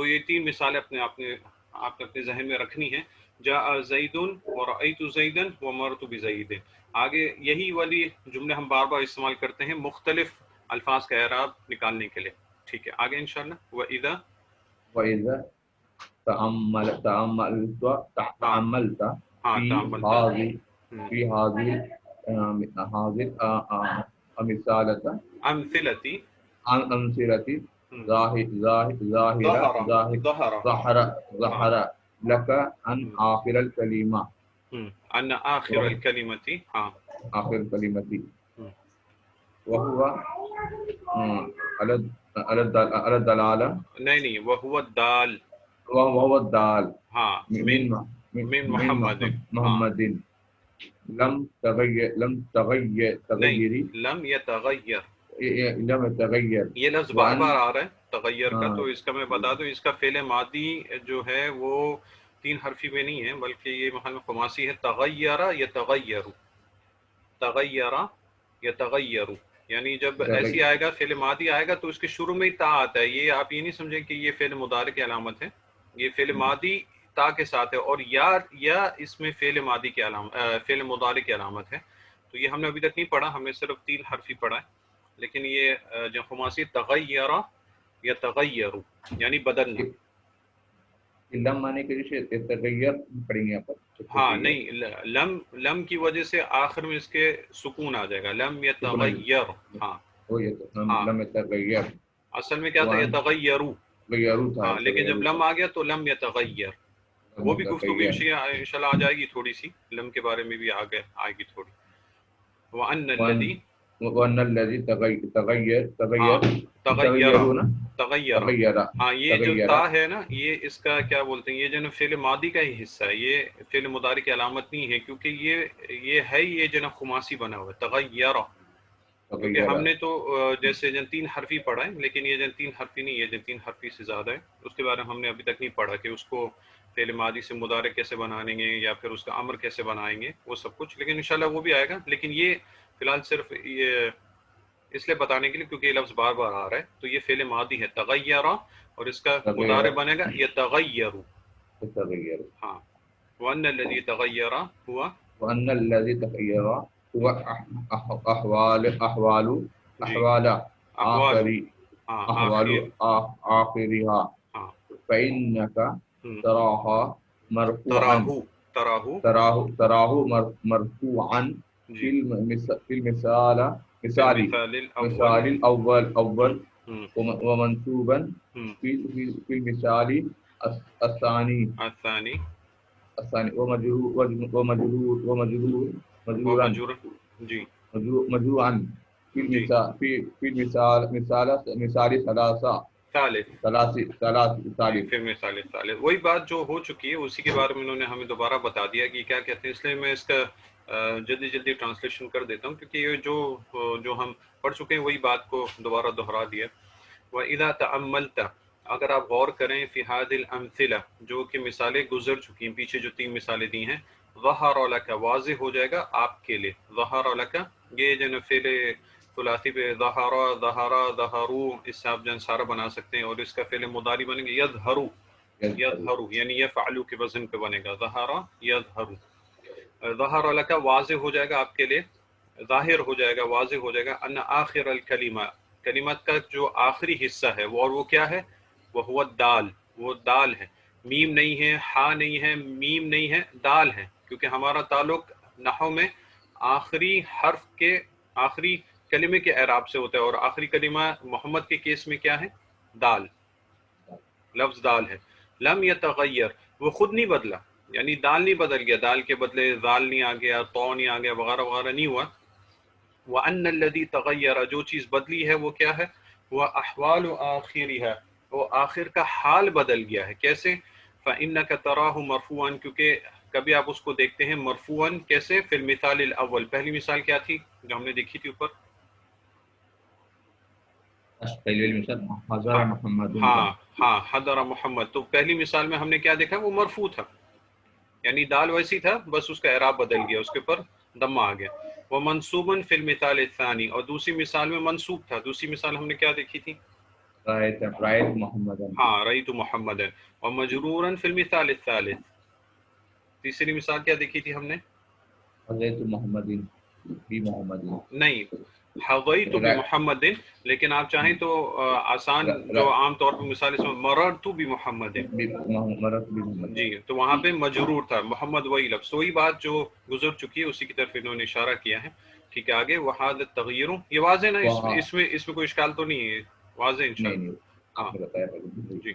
یہ 3 مثالیں آپ نے اپنے ذہن میں رکھنی ہیں. جاء زید ورأیت زیدا ومررت بزید. آگے یہی والی جملے ہم بار بار استعمال کرتے ہیں مختلف الفاظ کا اعراب نکالنے کے لیے. ٹھیک ہے، آگے انشاءاللہ. وَإِذَا تَأَمَّلْتَ في هذه امثلتی أمثلة ظهر لك أن آخر الكلمة ان آخر الکلمتی، ہاں آخر الكلمة وهو على الدلالة نہیں وهو الدال، وهو الدال ہاں من محمد، محمد لم تغير نہیں لم يتغیر، لم يتغير. یہ لفظ بار بار آ رہا ہے تغیر کا. تو اس کا میں بتا دوں، اس کا فعل ماضی جو ہے وہ 3 حرفی میں نہیں ہے، بلکہ یہ محل خماسی ہے. تغیر یتغیر، تغیر یتغیر، یعنی جب ایسی آئے گا فعل ماضی آئے گا تو اس کے شروع میں ہی تا آتا ہے. یہ آپ یہ نہیں سمجھیں کہ یہ فعل مضارع کی علامت ہے، یہ فعل ماضی تا کے ساتھ ہے، اور یا اس میں فعل ماضی کی علامت، فعل مضارع کی علامت ہے. تو یہ ہم نے ابھی تک نہیں پڑھا، ہم نے صرف 3 حرفی پڑھا ہے. لیکن یہ جو خماسی تغیر یتغیر یعنی بدلنا. لم مانے کے لیے تغیر پڑیں گے پر. ہاں نہیں، لم کی وجہ سے آخر میں اس کے سکون آ جائے گا. لم یتغیر، ہاں لم يتغیر، اصل میں کیا تھا؟ یتغیرو، ہاں لیکن جب لم آ گیا تو لم یتغیر. وہ بھی گفتگو انشاءاللہ آ جائے گی تھوڑی سی، لم کے بارے میں بھی آئے گی تھوڑی. وَأَنَّ الَّذِي وَأَنَّ الَّذِي تغیر، ہاں یہ جو تا ہے نا، یہ اس کا کیا بولتے ہیں، یہ جو نا فعل ماضی کا ہی حصہ ہے، یہ فعل مضارع کی علامت نہیں ہے، کیونکہ یہ ہے یہ جو نا خماسی بنا ہوا ہے تغیر. کیونکہ ہم نے تو جیسے جن 3 حرفی پڑھا ہے، لیکن یہ جن 3 حرفی نہیں ہے، جن 3 حرفی سے زیادہ ہے، اس کے بارے میں ہم نے ابھی تک نہیں پڑھا کہ اس کو فعل ماضی سے مضارع کیسے بنائیں گے یا پھر اس کا امر کیسے بنائیں گے، وہ سب کچھ. لیکن انشاءاللہ وہ بھی آئے گا. لیکن یہ فی الحال صرف یہ اس لیے بتانے کے لیے کیونکہ یہ لفظ بار بار آ رہا ہے. تو یہ فعل ماضی ہے تغیر، اور اس کا مضارع بنے گا یتغیر. ہاں وَأَنَّ الَّذِي تَغَيَّرَ هُوَ وَأَنَّ الَّذِي تَغَيَّرَ هُوَ أحوال آخرها فإنك تراها تراه مرفوعا في المثال الأول ومنصوبا في المثال الثاني مجروعا في المثال ثلاثة ثالث ثالث فہم ثالث ثالث وہی بات جو ہو چکی ہے اسی کے بارے میں انہوں نے ہمیں دوبارہ بتا دیا کہ کیا کہتے ہیں، اس لیے میں اس کا جلدی جلدی ٹرانسلیشن کر دیتا ہوں کیونکہ یہ جو ہم پڑھ چکے ہیں وہی بات کو دوبارہ دہرا دیا. وَإِذَا تَأَمَّلْتَ اگر آپ غور کریں فی هذه الامثلہ جو کہ مثالیں گزر چکی ہیں، پیچھے جو 3 مثالیں دی ہیں، ظہر لک واضح ہو جائے گا آپ کے لیے. ظہر لک یہ جو فعل ثلاثی پہ ظہر ظہرا ظہرو اس سے آپ جن سارا بنا سکتے ہیں، اور اس کا فعل مضارع بنے گا یظہرو یظہرو یعنی یفعلو کے وزن پہ بنے گا ظہر یظہرو. ظہر لک واضح ہو جائے گا آپ کے لیے، ظاہر ہو جائے گا، واضح ہو جائے گا ان آخر الکلمہ کلمت کا جو آخری حصہ ہے وہ، اور وہ کیا ہے، وہ ہوا دال، وہ دال ہے، میم نہیں ہے، ہا نہیں ہے، میم نہیں ہے، دال ہے، کیونکہ ہمارا تعلق نحو میں آخری حرف کے آخری کلمے کے اعراب سے ہوتا ہے، اور آخری کلمہ محمد کے کیس میں کیا ہے، دال، لفظ دال ہے. لم یتغیر وہ خود نہیں بدلا، یعنی دال نہیں بدل گیا، دال کے بدلے ذال نہیں آ گیا، تو نہیں آ گیا، وغیرہ وغیرہ نہیں ہوا. وَأَنَّ الَّذِي تَغَيَّرَ جو چیز بدلی ہے وہ کیا ہے، وہ احوال آخرها وہ آخر کا حال بدل گیا ہے. کیسے، فَإِنَّكَ تَرَاهُ مَرْفُوعًا کیونکہ کبھی آپ اس کو دیکھتے ہیں مرفوعاً. کیسے، فی المثال الاول پہلی مثال کیا تھی جو ہم نے دیکھی تھی اوپر، حضر محمد ہاں حضر محمد، تو پہلی مثال میں ہم نے کیا دیکھا، وہ مرفوع تھا، یعنی دال ویسی تھا، بس اس کا اعراب بدل گیا، اس کے اوپر دمہ آ گیا. وہ منصوباً فی المثال الثانی اور دوسری مثال میں منصوب تھا. دوسری مثال ہم نے کیا دیکھی تھی، رأیت محمد ہاں رأیت محمد. اور مجروراً فی المثال الثالث تیسری مثال کیا دیکھی تھی ہم نے، حضرت محمد بھی محمد نہیں حضیت بمحمد، لیکن آپ چاہیں تو آسان جو عام طور پر مثال اس میں مررت بمحمد، جی تو وہاں پہ مجرور تھا محمد وہی لفظ. وہی بات جو گزر چکی ہے اسی کی طرف انہوں نے اشارہ کیا ہے. ٹھیک ہے آگے، وہذا التغیر یہ واضح نا، اس میں کوئی اشکال تو نہیں ہے، واضح انشاءاللہ. ہاں جی،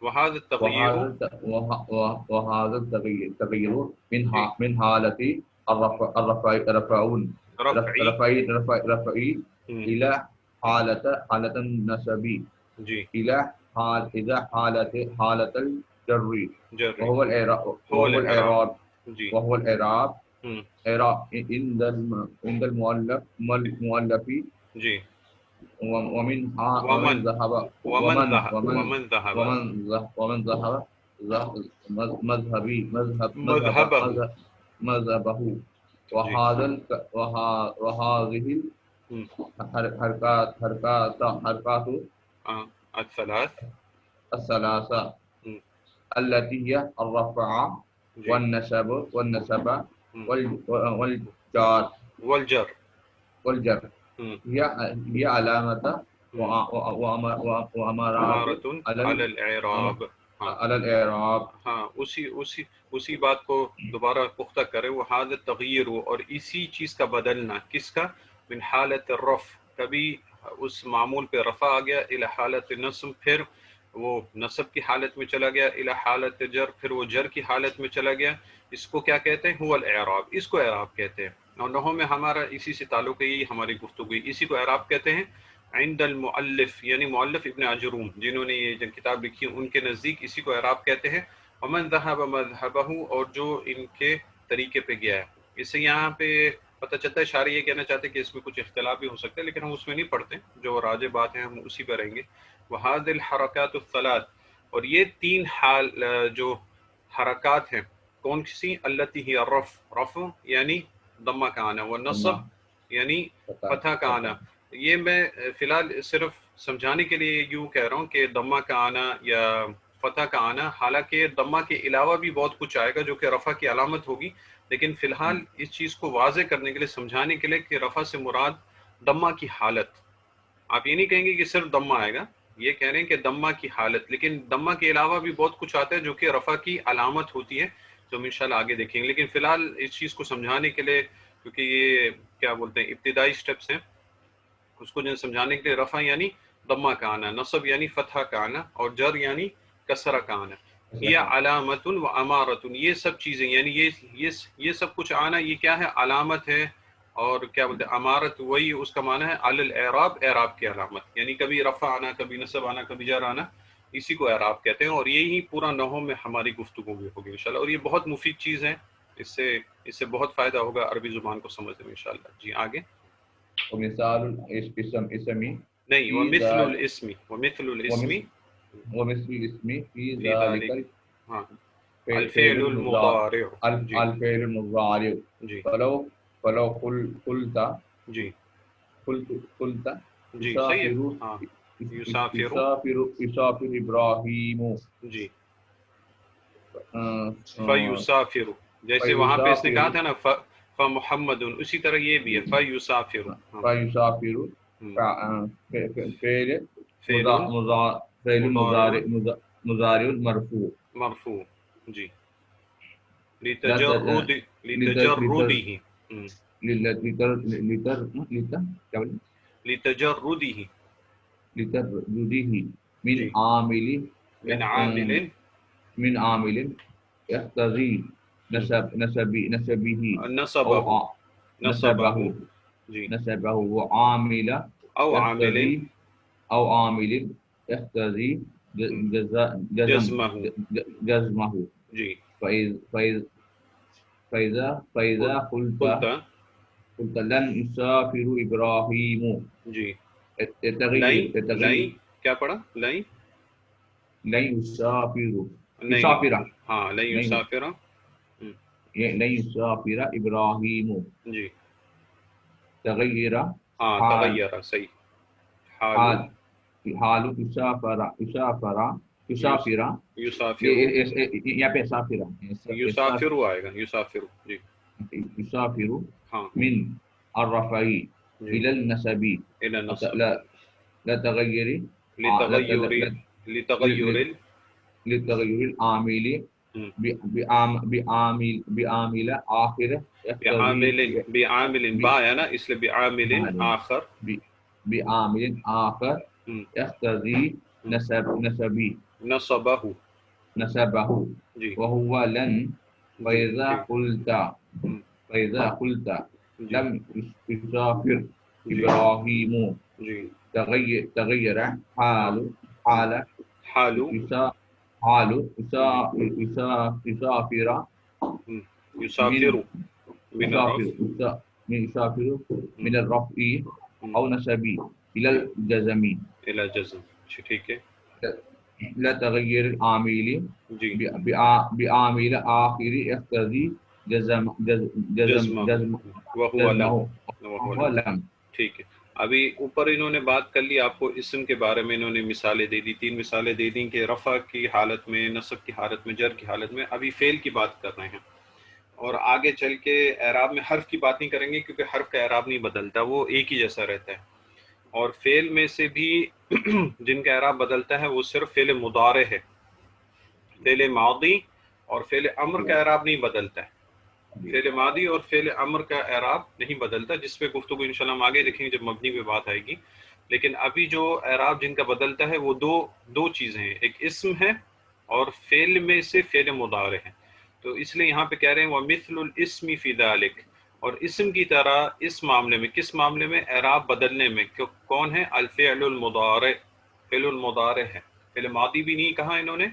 وہذا التغیر وهذا التغيير جی من حالة الرفعون رفعی رفعي إلى حالة النسب جی إلى حالة الجر جر وهو الإعراب جی وهو الإعراب ہوں عند المؤلف جی ومن ومن ذهب ومن ذهب ومن ذهب مذهبه مذهبه جی وهذه ہوں حركات الثلاث الثلاثة ہوں التي هي الرفع جی والنسب ہوں والجار والجر والجر ہوں هي علامة وأمارات امارۃ علی الاعراب. ہاں على الإعراب. ہاں اسی بات کو دوبارہ پختہ کرے، وہ حالت تغیر اور اسی چیز کا بدلنا، کس کا، من حالت الرفع کبھی اس معمول پہ رفع آ گیا، الی حالت نصب پھر وہ نصب کی حالت میں چلا گیا، الی حالت جر پھر وہ جر کی حالت میں چلا گیا. اس کو کیا کہتے ہیں، هو الاعراب، اس کو اعراب کہتے ہیں. اور نحو میں ہمارا اسی سے تعلق ہے، یہی ہماری گفتگو، اسی کو اعراب کہتے ہیں. عند المؤلف یعنی مؤلف ابن عجروم جنہوں نے یہ کتاب لکھی ان کے نزدیک اسی کو اعراب کہتے ہیں. ومن ذهب مذهبه اور جو ان کے طریقے پہ گیا ہے. اس سے یہاں پہ پتہ چلتا ہے اشارہ یہ کہنا چاہتے ہیں کہ اس میں کچھ اختلاف بھی ہو سکتا ہے، لیکن ہم اس میں نہیں پڑھتے، جو راجح بات ہے ہم اسی پہ رہیں گے. وهذه الحركات الثلاث اور یہ 3 حال جو حرکات ہیں کون سی، التي هي رفع یعنی ضمہ کا آنا، والنصب یعنی فتح کا آنا. یہ میں فی الحال صرف سمجھانے کے لیے یوں کہہ رہا ہوں کہ ضمہ کا آنا یا فتح کا آنا، حالانکہ ضمہ کے علاوہ بھی بہت کچھ آئے گا جو کہ رفع کی علامت ہوگی، لیکن فی الحال اس چیز کو واضح کرنے کے لیے، سمجھانے کے لیے کہ رفع سے مراد ضمہ کی حالت. آپ یہ نہیں کہیں گے کہ صرف ضمہ آئے گا، یہ کہہ رہے ہیں کہ ضمہ کی حالت، لیکن ضمہ کے علاوہ بھی بہت کچھ آتا ہے جو کہ رفع کی علامت ہوتی ہے، جو ہم انشاءاللہ آگے دیکھیں گے. لیکن فی الحال اس چیز کو سمجھانے کے لیے، کیونکہ یہ کیا بولتے ہیں ابتدائی سٹیپس ہیں، اس کو جو سمجھانے کے لیے رفع یعنی ضمہ کا آنا، نصب یعنی فتح کا آنا، اور جر یعنی کسرہ کا آنا. یہ علامت و امارت یہ سب چیزیں، یعنی یہ سب کچھ آنا، یہ کیا ہے، علامت ہے اور کیا بولتے ہیں امارت، وہی اس کا معنی ہے علی الاعراب، اعراب کی علامت، یعنی کبھی رفع آنا، کبھی نصب آنا، کبھی جر آنا، اسی کو اعراب کہتے ہیں. اور یہی پورا نحو میں ہماری گفتگو بھی ہوگی انشاءاللہ. اور یہ بہت مفید چیز ہے، اس سے بہت فائدہ ہوگا عربی زبان کو سمجھنے میں انشاءاللہ. جی آگے. ومثال الاسم اسمی نہیں، فی ومثل ذلک الاسم، ومثل الاسم ومثل الاسم فی فی ذلک ذلك، ہاں الفعل الفعل المضارع. جی الفعل المضارع جی فلو قلت جی قلت جی صحیح ہے. يسافر ہاں یسافر. يسافر ابراہیم جی فيسافر فیسافر، جیسے وہاں پہ اس نے کہا تھا نا فمحمد، اسی طرح یہ بھی ہے فیسافر. ہاں فعل فعل مضارع مضارع مرفوع مرفوع. جی لا لتجرد، لتجرده. لتجرده. لتجرده من جی عامل من عامل. من عامل يقتضي نسبه أو نصبه. نسبه نصبه. جی نسبه وعامل او عامل يقتضي أو عامل يقتضي جزمه. جزمه جی فإذا قلت قلت. لن يسافر إبراهيم جی يتغير لئی، لئی کیا پڑھا؟ لئی لن يسافر نہیں، يسافر ہاں لئی نہیں یسافر. لن يسافر إبراهيم جی تغير ہاں حال تغیر، صحیح. حالو حال حال يسافر یسافر. یہاں پہ سافر یسافر آئے گا، یسافر. جی يسافر ہاں من الرفع جی إلى النسب الى نصب. لا تغير لتغیر، لتغیر لتغير العامل بعامل آخر يقتضي بعامل، بعامل با ہے نا اس لیے بعامل آخر. بعامل آخر يقتضي نسبي نصبہ. نسبه جی وهو لن جی فإذا جی قلت جی لم يسافر جی إبراهيم جی تغير ہاں حال حالو. حال جی يسافر من یسافر من يسافر الرف. يسافر من الرفع أو نسب إلى جی الجزم الى جزم. ٹھیک ہے. لا تغير العامل جی بعامل آخر يقتضي جزمہ وہو لم، جزمه وہو وهو لم. لم. ٹھیک ہے. ابھی اوپر انہوں نے بات کر لی آپ کو اسم کے بارے میں، انہوں نے مثالیں دے دی، 3 مثالیں دے دیں کہ رفع کی حالت میں، نصب کی حالت میں، جر کی حالت میں. ابھی فعل کی بات کر رہے ہیں، اور آگے چل کے اعراب میں حرف کی بات نہیں کریں گے کیونکہ حرف کا اعراب نہیں بدلتا، وہ ایک ہی جیسا رہتا ہے. اور فعل میں سے بھی جن کا اعراب بدلتا ہے وہ صرف فعل مضارع ہے. فعل ماضی اور فعل امر کا اعراب نہیں بدلتا ہے. فعل ماضی اور فعل امر کا اعراب نہیں بدلتا، جس پہ گفتگو انشاءاللہ ہم آگے دیکھیں گے جب مبنی پہ بات آئے گی. لیکن ابھی جو اعراب جن کا بدلتا ہے وہ دو چیزیں ہیں، ایک اسم ہے اور فعل میں سے فعل مضارع ہے. تو اس لیے یہاں پہ کہہ رہے ہیں وَمِثْلُ الْإِسْمِ فِي ذَلِكَ، اور اسم کی طرح اس معاملے میں. کس معاملے میں؟ اعراب بدلنے میں. کون ہے؟ الفعل المضارع، فعل المضارع ہے. فعل ماضی بھی نہیں کہا انہوں نے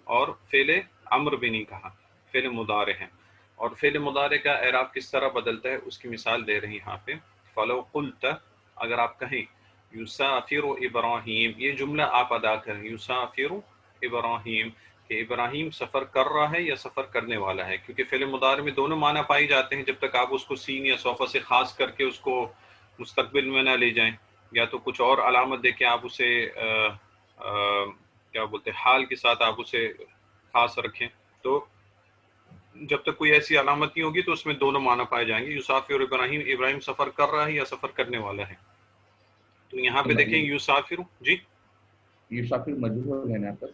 اور فعل امر بھی نہیں کہا، فعل مضارع ہے. اور فعل مضارع کا اعراب کس طرح بدلتا ہے اس کی مثال دے رہے ہیں یہاں پہ. فلو قلت، اگر آپ کہیں یسافر ابراہیم، یہ جملہ آپ ادا کریں، یسافر ابراہیم، کہ ابراہیم سفر کر رہا ہے یا سفر کرنے والا ہے. کیونکہ فعل مضارع میں دونوں معنی پائی جاتے ہیں جب تک آپ اس کو سین یا صوفہ سے خاص کر کے اس کو مستقبل میں نہ لے جائیں، یا تو کچھ اور علامت دے کے آپ اسے کیا بولتے ہیں حال کے ساتھ آپ اسے خاص رکھیں. تو جب تک کوئی ایسی علامت نہیں ہوگی تو اس میں دونوں معنی پائے جائیں گے. یسافر ابراہیم، ابراہیم سفر کر رہا ہے یا سفر کرنے والا ہے. تو یہاں پہ دیکھیں یسافر. جی یسافر مجہول ہے نا پر.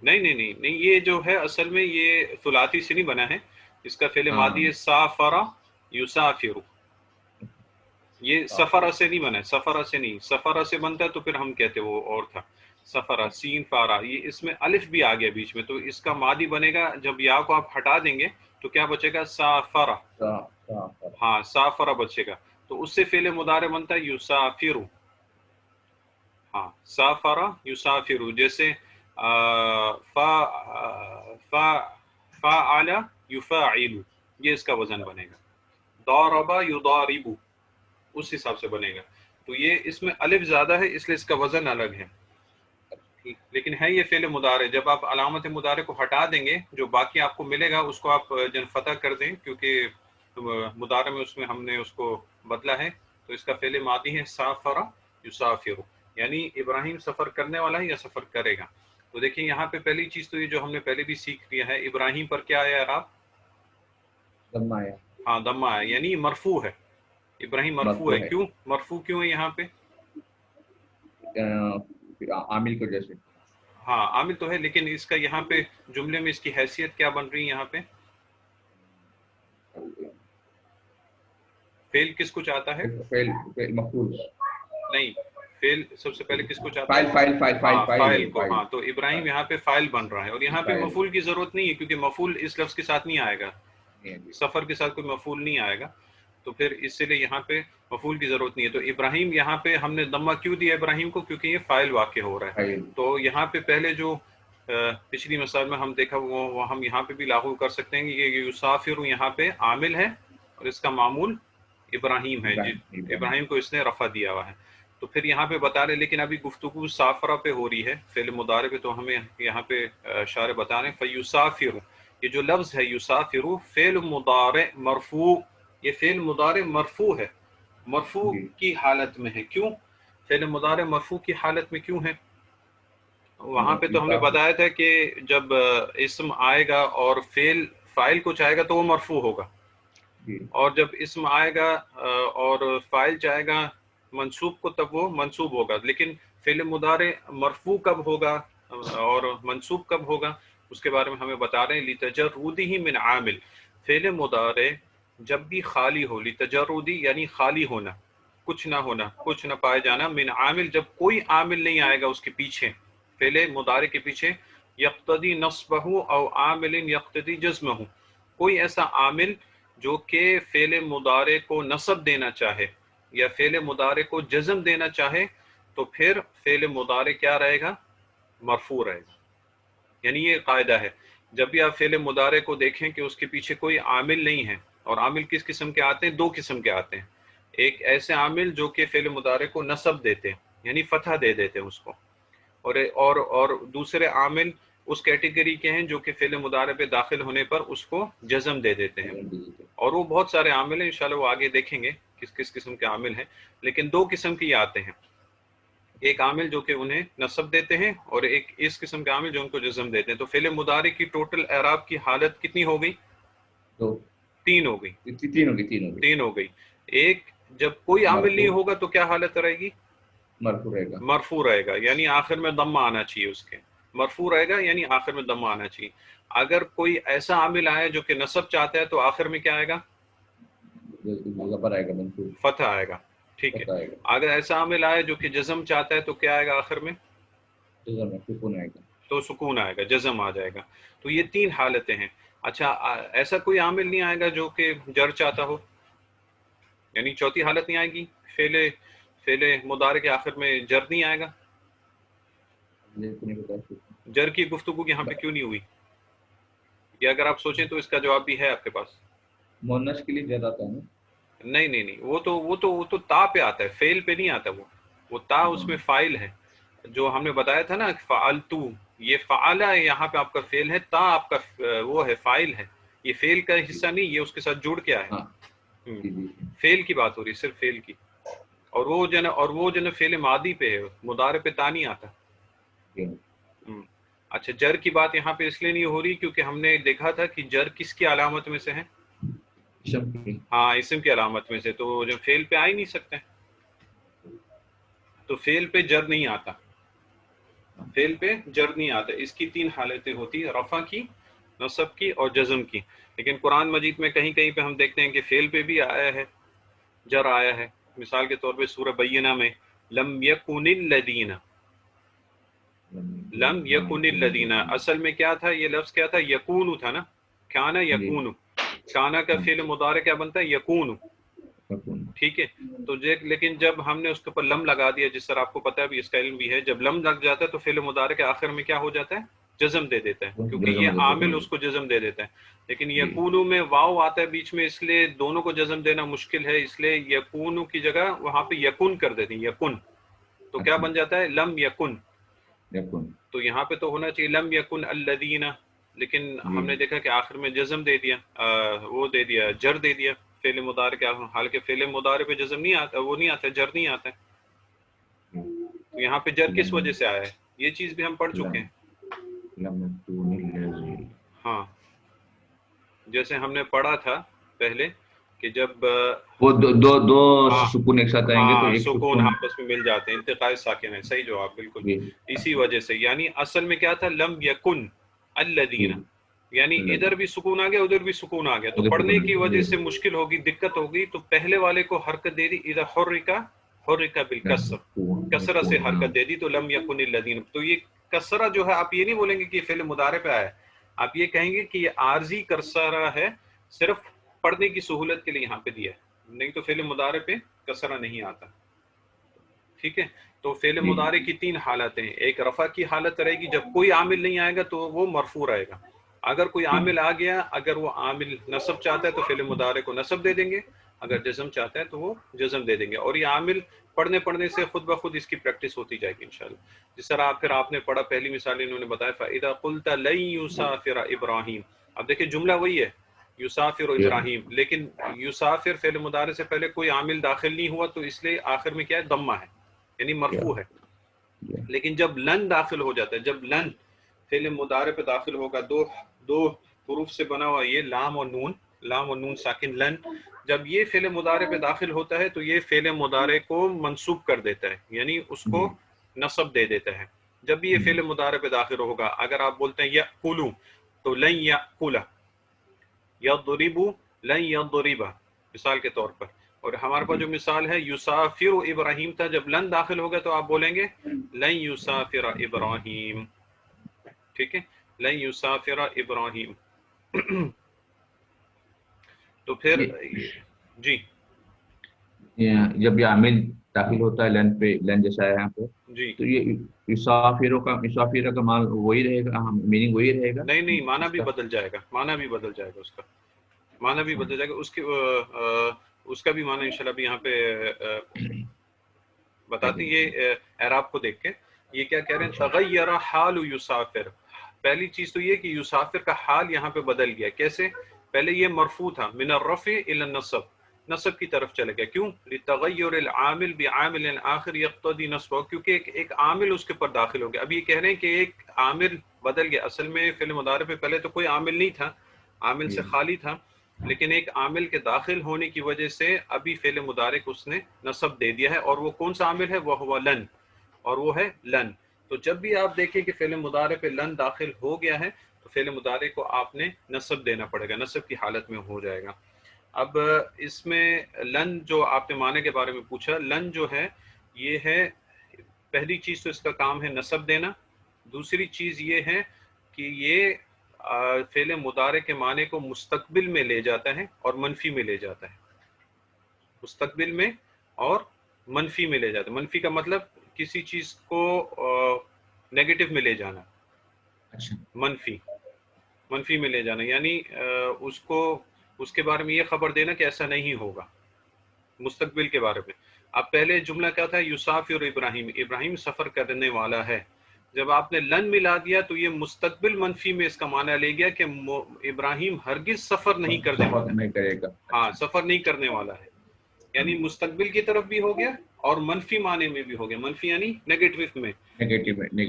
نہیں، یہ جو ہے اصل میں یہ ثلاثی سے نہیں بنا ہے، اس کا فعل ماضی ہے سافر یسافر. یہ سفر سے نہیں بنا ہے، سفر سے نہیں. سفر سے بنتا ہے تو پھر ہم کہتے وہ اور تھا سفرہ، سین فارا. یہ اس میں الف بھی آ گیا بیچ میں، تو اس کا ماضی بنے گا جب یا کو آپ ہٹا دیں گے تو کیا بچے گا؟ سافرہ. ہاں سافرہ بچے گا. تو اس سے فعل مضارع بنتا ہے یسافر. ہاں سافر یسافر. جیسے فعل یفاعل، یہ اس کا وزن بنے گا. ضارب یضارب، اس حساب سے بنے گا. تو یہ اس میں الف زیادہ ہے اس لیے اس کا وزن الگ ہے، لیکن ہے یہ فعل مضارع. جب آپ علامت مضارع کو ہٹا دیں گے، جو باقی آپ کو ملے گا اس کو آپ جن فتح کر دیں، کیونکہ مضارع میں اس میں ہم نے اس کو بدلا ہے. تو اس کا فعل ماضی ہے سافر یسافر، یعنی ابراہیم سفر کرنے والا ہے یا سفر کرے گا. تو دیکھیں یہاں پہ پہلی چیز تو یہ جو ہم نے پہلے بھی سیکھ لیا ہے، ابراہیم پر کیا آیا اعراب؟ ضمہ ہے. ہاں ضمہ ہے، یعنی مرفوع ہے. ابراہیم مرفوع ہے. کیوں مرفوع کیوں ہے یہاں پہ؟ عامل کو جیسے. ہاں عامل تو ہے، لیکن اس کا یہاں پہ جملے میں اس کی حیثیت کیا بن رہی ہے یہاں پہ؟ فعل کس کو چاہتا ہے؟ فعل مفعول نہیں، فعل سب سے پہلے کس کو چاہتا فائل ہے؟ فائل فائل ہاں فائل فاعل کو. ہاں تو ابراہیم یہاں پہ فاعل بن رہا ہے، اور یہاں پہ فاعل. مفعول کی ضرورت نہیں ہے، کیونکہ مفعول اس لفظ کے ساتھ نہیں آئے گا. سفر کے ساتھ کوئی مفعول نہیں آئے گا، تو پھر اس لیے یہاں پہ مفعول کی ضرورت نہیں ہے. تو ابراہیم یہاں پہ ہم نے ضمہ کیوں دیا ابراہیم کو؟ کیونکہ یہ فاعل واقع ہو رہا ہے. تو یہاں پہ پہلے جو پچھلی مثال میں ہم دیکھا وہ ہم یہاں پہ بھی لاگو کر سکتے ہیں کہ یہ یسافر یہاں پہ عامل ہے اور اس کا معمول ابراہیم ہے. ابراہیم کو اس نے رفع دیا ہوا ہے. تو پھر یہاں پہ بتا رہے، لیکن ابھی گفتگو سافرہ پہ ہو رہی ہے، فعل مضارع پہ، تو ہمیں یہاں پہ شارح بتا رہے ہیں فیسافر. یہ جو لفظ ہے یسافر فعل مضارع مرفوع، یہ فعل مضارع مرفوع ہے، مرفوع کی حالت میں ہے. کیوں فعل مضارع مرفوع کی حالت میں کیوں ہے؟ وہاں پہ تو ہم نے بتایا تھا کہ جب اسم آئے گا اور فاعل کو چاہے گا تو وہ مرفوع ہوگا، اور جب اسم آئے گا اور فاعل چاہے گا منصوب کو تب وہ منصوب ہوگا. لیکن فعل مضارع مرفوع کب ہوگا اور منصوب کب ہوگا اس کے بارے میں ہمیں بتا رہے ہیں. لتجردہ من عامل، فعل مضارع جب بھی خالی ہو، لتجردی یعنی خالی ہونا، کچھ نہ ہونا، کچھ نہ پائے جانا، من عامل جب کوئی عامل نہیں آئے گا اس کے پیچھے، فعل مضارع کے پیچھے، یقتدی نصبہ او عامل یقتدی جزمہ، کوئی ایسا عامل جو کہ فعل مضارع کو نصب دینا چاہے یا فعل مضارع کو جزم دینا چاہے، تو پھر فعل مضارع کیا رہے گا؟ مرفوع رہے گا. یعنی یہ قاعدہ ہے، جب بھی آپ فعل مضارع کو دیکھیں کہ اس کے پیچھے کوئی عامل نہیں ہے، اور عامل کس قسم کے آتے ہیں؟ دو قسم کے آتے ہیں. ایک ایسے عامل جو کہ فعل مضارع کو نصب دیتے ہیں، یعنی فتح دے دیتے ہیں اس کو، اور دوسرے عامل اس کیٹیگری کے ہیں جو کہ فعل مضارع پہ داخل ہونے پر اس کو جزم دے دیتے ہیں. اور وہ بہت سارے عامل ہیں، انشاءاللہ وہ آگے دیکھیں گے کس کس قسم کے عامل ہیں، لیکن دو قسم کے یہ آتے ہیں. ایک عامل جو کہ انہیں نصب دیتے ہیں، اور ایک اس قسم کے عامل جو ان کو جزم دیتے ہیں. تو فعل مضارع کی ٹوٹل اعراب کی حالت کتنی ہو گئی؟ تین ہو گئی. تین ہو گئی. ایک، جب کوئی عامل نہیں ہوگا تو کیا حالت رہے گی؟ مرفوع رہے گا. مرفوع رہے گا، یعنی آخر میں ضمہ آنا چاہیے اس کے. مرفوع رہے گا یعنی آخر میں ضمہ آنا چاہیے. اگر کوئی ایسا عامل آئے جو کہ نصب چاہتا ہے تو آخر میں کیا آئے گا؟ فتح آئے گا. ٹھیک ہے. اگر ایسا عامل آئے جو کہ جزم چاہتا ہے تو کیا آئے گا آخر میں؟ تو سکون آئے گا، جزم آ جائے گا. تو یہ تین حالتیں ہیں. اچھا ایسا کوئی عامل نہیں آئے گا جو کہ جر چاہتا ہو، یعنی چوتھی حالت نہیں آئے گی، فعل مضارع کے آخر میں جر نہیں آئے گا. جر کی گفتگو یہاں پہ کیوں نہیں ہوئی؟ یہ اگر آپ سوچیں تو اس کا جواب بھی ہے آپ کے پاس. مؤنث کے لیے جر آتا ہے نا؟ نہیں، وہ تو تا پہ آتا ہے، فعل پہ نہیں آتا. وہ تا اس میں فاعل ہے، جو ہم نے بتایا تھا نا فعلتو، یہ فعل ہے یہاں پہ آپ کا فعل ہے، تا آپ کا وہ ہے فاعل ہے. یہ فعل کا حصہ نہیں، یہ اس کے ساتھ جڑ کے آیا ہے. فعل کی بات ہو رہی ہے، صرف فعل کی. اور وہ جو نا فعل ماضی پہ ہے، مضارع پہ تا نہیں آتا. اچھا جر کی بات یہاں پہ اس لیے نہیں ہو رہی کیونکہ ہم نے دیکھا تھا کہ جر کس کی علامت میں سے ہے؟ ہاں اسم کی علامت میں سے. تو جو فعل پہ آ ہی نہیں سکتے، تو فعل پہ جر نہیں آتا، فعل پہ جر نہیں آتا. اس کی تین حالتیں ہوتی ہیں، رفع کی، نصب کی اور جزم کی. لیکن قرآن مجید میں کہیں کہیں پہ ہم دیکھتے ہیں کہ فعل پہ بھی آیا ہے، جر آیا ہے. مثال کے طور پہ سورہ بینہ میں لم یکن الذین، لم یکن الذین، اصل میں کیا تھا؟ یہ لفظ کیا تھا؟ یکون تھا نا، کانا یکون. کانا کا فعل مضارع کیا بنتا ہے؟ یکون. ٹھیک ہے. تو لیکن جب ہم نے اس کے اوپر لم لگا دیا، جس طرح آپ کو پتا ہے بھی، اس کا علم بھی ہے، جب لم لگ جاتا ہے تو فعل مضارع کے آخر میں کیا ہو جاتا ہے؟ جزم دے دیتا ہے، کیونکہ یہ عامل اس کو جزم دے دیتا ہے. لیکن یکونو میں واو آتا ہے بیچ میں، اس لیے دونوں کو جزم دینا مشکل ہے، اس لیے یکونو کی جگہ وہاں پہ یکن کر دیتے ہیں، یکن. تو کیا بن جاتا ہے؟ لم یکن. تو یہاں پہ تو ہونا چاہیے لم یکن الذین، لیکن ہم نے دیکھا کہ آخر میں جزم دے دیا، وہ دے دیا، جر دے دیا فعل مضارع کے آخر، حالانکہ فعل مضارع پہ جزم نہیں آتا، وہ نہیں آتا، جر نہیں آتا ہے. تو یہاں پہ جر کس وجہ سے آیا ہے؟ یہ چیز بھی ہم پڑھ چکے ہیں. ہاں، جیسے ہم نے پڑھا تھا پہلے کہ جب وہ دو سکون ایک ساتھ آئیں گے تو ایک سکون آپس میں مل جاتے ہیں، التقاء ساکن ہے. صحیح جواب، بالکل اسی وجہ سے. یعنی اصل میں کیا تھا؟ لم یکن الذین، یعنی ادھر بھی سکون آ گیا، ادھر بھی سکون آ گیا، تو پڑھنے کی وجہ سے مشکل ہوگی، دقت ہوگی. تو پہلے والے کو حرکت دے دی، اذا حرک بالکسر، کسرہ سے حرکت دے دی، تو لم یکن الذین. تو یہ کسرہ جو ہے، آپ یہ نہیں بولیں گے کہ یہ فعل مضارع پہ آیا ہے، آپ یہ کہیں گے کہ یہ عارضی کسرہ ہے، صرف پڑھنے کی سہولت کے لیے یہاں پہ دیا ہے، نہیں تو فعل مضارع پہ کسرہ نہیں آتا. ٹھیک ہے. تو فعل مضارع کی 3 حالتیں ہیں. ایک رفع کی حالت رہے گی، جب کوئی عامل نہیں آئے گا تو وہ مرفوع رہے گا. اگر کوئی عامل آ گیا، اگر وہ عامل نصب چاہتا ہے تو فعل مضارع کو نصب دے دیں گے، اگر جزم چاہتا ہے تو وہ جزم دے دیں گے. اور یہ عامل پڑھنے سے خود بخود اس کی پریکٹس ہوتی جائے گی انشاءاللہ. جس طرح پھر آپ نے پڑھا، پہلی مثال انہوں نے بتایا فَإِذَا قُلْتَ لَن يُسَافِرَ إِبْرَاهِيمُ. اب دیکھیں جملہ وہی ہے، یسافر ابراہیم، لیکن یسافر فعل مضارع سے پہلے کوئی عامل داخل نہیں ہوا، تو اس لیے آخر میں کیا ہے؟ ضمہ ہے، یعنی مرفوع ہے. لیکن جب لن داخل ہو جاتا ہے، جب لن فعل مضارع پہ داخل ہوگا، دو حروف سے بنا ہوا یہ لام اور نون، لام اور نون ساکن لن، جب یہ فعل مضارع پہ داخل ہوتا ہے تو یہ فعل مضارع کو منصوب کر دیتا ہے، یعنی اس کو نصب دے دیتا ہے. جب بھی یہ فعل مضارع پہ داخل ہوگا، اگر آپ بولتے ہیں یأکلوا تو لن یأکل، یضرب لن یضرب مثال کے طور پر. اور ہمارے پاس جو مثال ہے یسافر ابراہیم تھا، جب لن داخل ہوگا تو آپ بولیں گے لن یسافر ابراہیم. ٹھیک ہے، لن یسافر ابراہیم. تو پھر جی، جب یہ عامل داخل ہوتا ہے لن پہ، لن جیسا ہے یہاں پہ، جی تو یہ مسافروں کا مان وہی رہے گا، میننگ وہی رہے گا؟ نہیں، معنی بھی بدل جائے گا، معنی بھی بدل جائے گا، اس کا معنی بھی بدل جائے گا. اس کا بھی معنی انشاءاللہ بھی یہاں پہ بتاتے ہیں. یہ اعراب کو دیکھ کے یہ کیا کہہ رہے ہیں؟ تغیر حال یسافر. پہلی چیز تو یہ کہ یسافر کا حال یہاں پہ بدل گیا. کیسے؟ پہلے یہ مرفوع تھا، من الرفع الى النصب، نصب کی طرف چلے گیا. کیوں؟ لتغیر العامل بعامل آخر یقتضی نصبہ، کیونکہ ایک عامل اس کے اوپر داخل ہو گیا. اب یہ کہہ رہے ہیں کہ ایک عامل بدل گیا. اصل میں فعل مضارع پہ پہلے تو کوئی عامل نہیں تھا، عامل سے خالی تھا، لیکن ایک عامل کے داخل ہونے کی وجہ سے ابھی فعل مضارع کو اس نے نصب دے دیا ہے. اور وہ کون سا عامل ہے؟ وہ ہوا لن، اور وہ ہے لن. تو جب بھی آپ دیکھیں کہ فعل مضارع پہ لن داخل ہو گیا ہے تو فعل مضارع کو آپ نے نصب دینا پڑے گا، نصب کی حالت میں ہو جائے گا. اب اس میں لن جو آپ نے معنی کے بارے میں پوچھا، لن جو ہے یہ ہے، پہلی چیز تو اس کا کام ہے نصب دینا. دوسری چیز یہ ہے کہ یہ فعل مضارع کے معنی کو مستقبل میں لے جاتا ہے اور منفی میں لے جاتا ہے. مستقبل میں اور منفی میں لے جاتا ہے. منفی کا مطلب کسی چیز کو نیگیٹو میں لے جانا، منفی میں لے جانا، یعنی اس کو اس کے بارے میں یہ خبر دینا کہ ایسا نہیں ہوگا، مستقبل کے بارے میں. اب پہلے جملہ کیا تھا؟ یسافر ابراہیم، ابراہیم سفر کرنے والا ہے. جب آپ نے لن ملا دیا تو یہ مستقبل منفی میں اس کا معنی لے گیا کہ ابراہیم ہرگز سفر نہیں کرنے والا. ہاں، سفر نہیں کرنے والا ہے، یعنی مستقبل کی طرف بھی ہو گیا اور منفی معنی میں بھی ہو گیا. منفی یعنی نیگیٹو میں.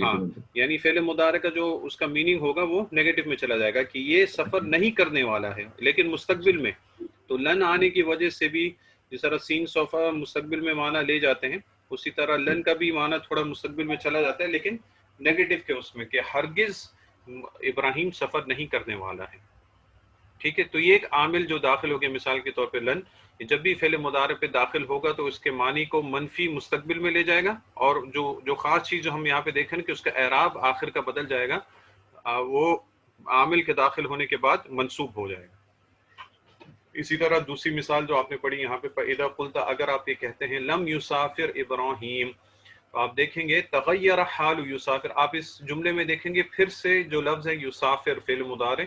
ہاں، یعنی فعل مضارع کا جو اس کا میننگ ہوگا وہ نیگیٹو میں چلا جائے گا کہ یہ سفر نہیں کرنے والا ہے، لیکن مستقبل میں. تو لن آنے کی وجہ سے بھی جس طرح سین صوفہ مستقبل میں معنی لے جاتے ہیں، اسی طرح لن کا بھی معنی تھوڑا مستقبل میں چلا جاتا ہے، لیکن نیگیٹو کے اس میں کہ ہرگز ابراہیم سفر نہیں کرنے والا ہے. ٹھیک ہے. تو یہ ایک عامل جو داخل ہو گیا، مثال کے طور پہ لن، جب بھی فعل مضارع پہ داخل ہوگا تو اس کے معنی کو منفی مستقبل میں لے جائے گا. اور جو خاص چیز جو ہم یہاں پہ دیکھیں کہ اس کا اعراب آخر کا بدل جائے گا، وہ عامل کے داخل ہونے کے بعد منصوب ہو جائے گا. اسی طرح دوسری مثال جو آپ نے پڑھی یہاں پہ فَإِذَا قُلْتَ، اگر آپ یہ کہتے ہیں لم یسافر ابراہیم، تو آپ دیکھیں گے تغیر حال یسافر، آپ اس جملے میں دیکھیں گے پھر سے جو لفظ ہے یسافر فعل مضارع،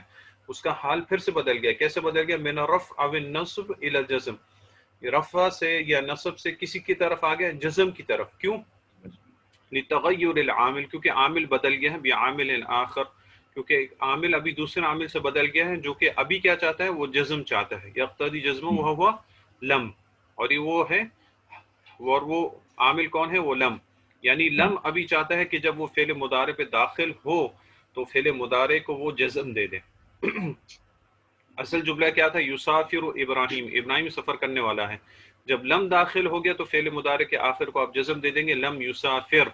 اس کا حال پھر سے بدل گیا. کیسے بدل گیا؟ من الرفع او النصب الى الجزم، رفع سے یا نصب سے کسی کی طرف آ گیا جزم کی طرف. کیوں؟ لتغیر العامل، کیونکہ عامل بدل گیا ہے، بعامل آخر، کیونکہ عامل ابھی دوسرے عامل سے بدل گیا ہے جو کہ ابھی کیا چاہتا ہے؟ وہ جزم چاہتا ہے. یقتضی جزم وہ ہوا لم، اور یہ وہ ہے، اور وہ عامل کون ہے؟ وہ لم. یعنی لم ابھی چاہتا ہے کہ جب وہ فعل مضارع پہ داخل ہو تو فعل مضارع کو وہ جزم دے دے. اصل جملہ کیا تھا؟ یسافر ابراہیم، ابراہیم سفر کرنے والا ہے. جب لم داخل ہو گیا تو فعل مضارع کے آخر کو آپ جزم دے دیں گے لم یسافر.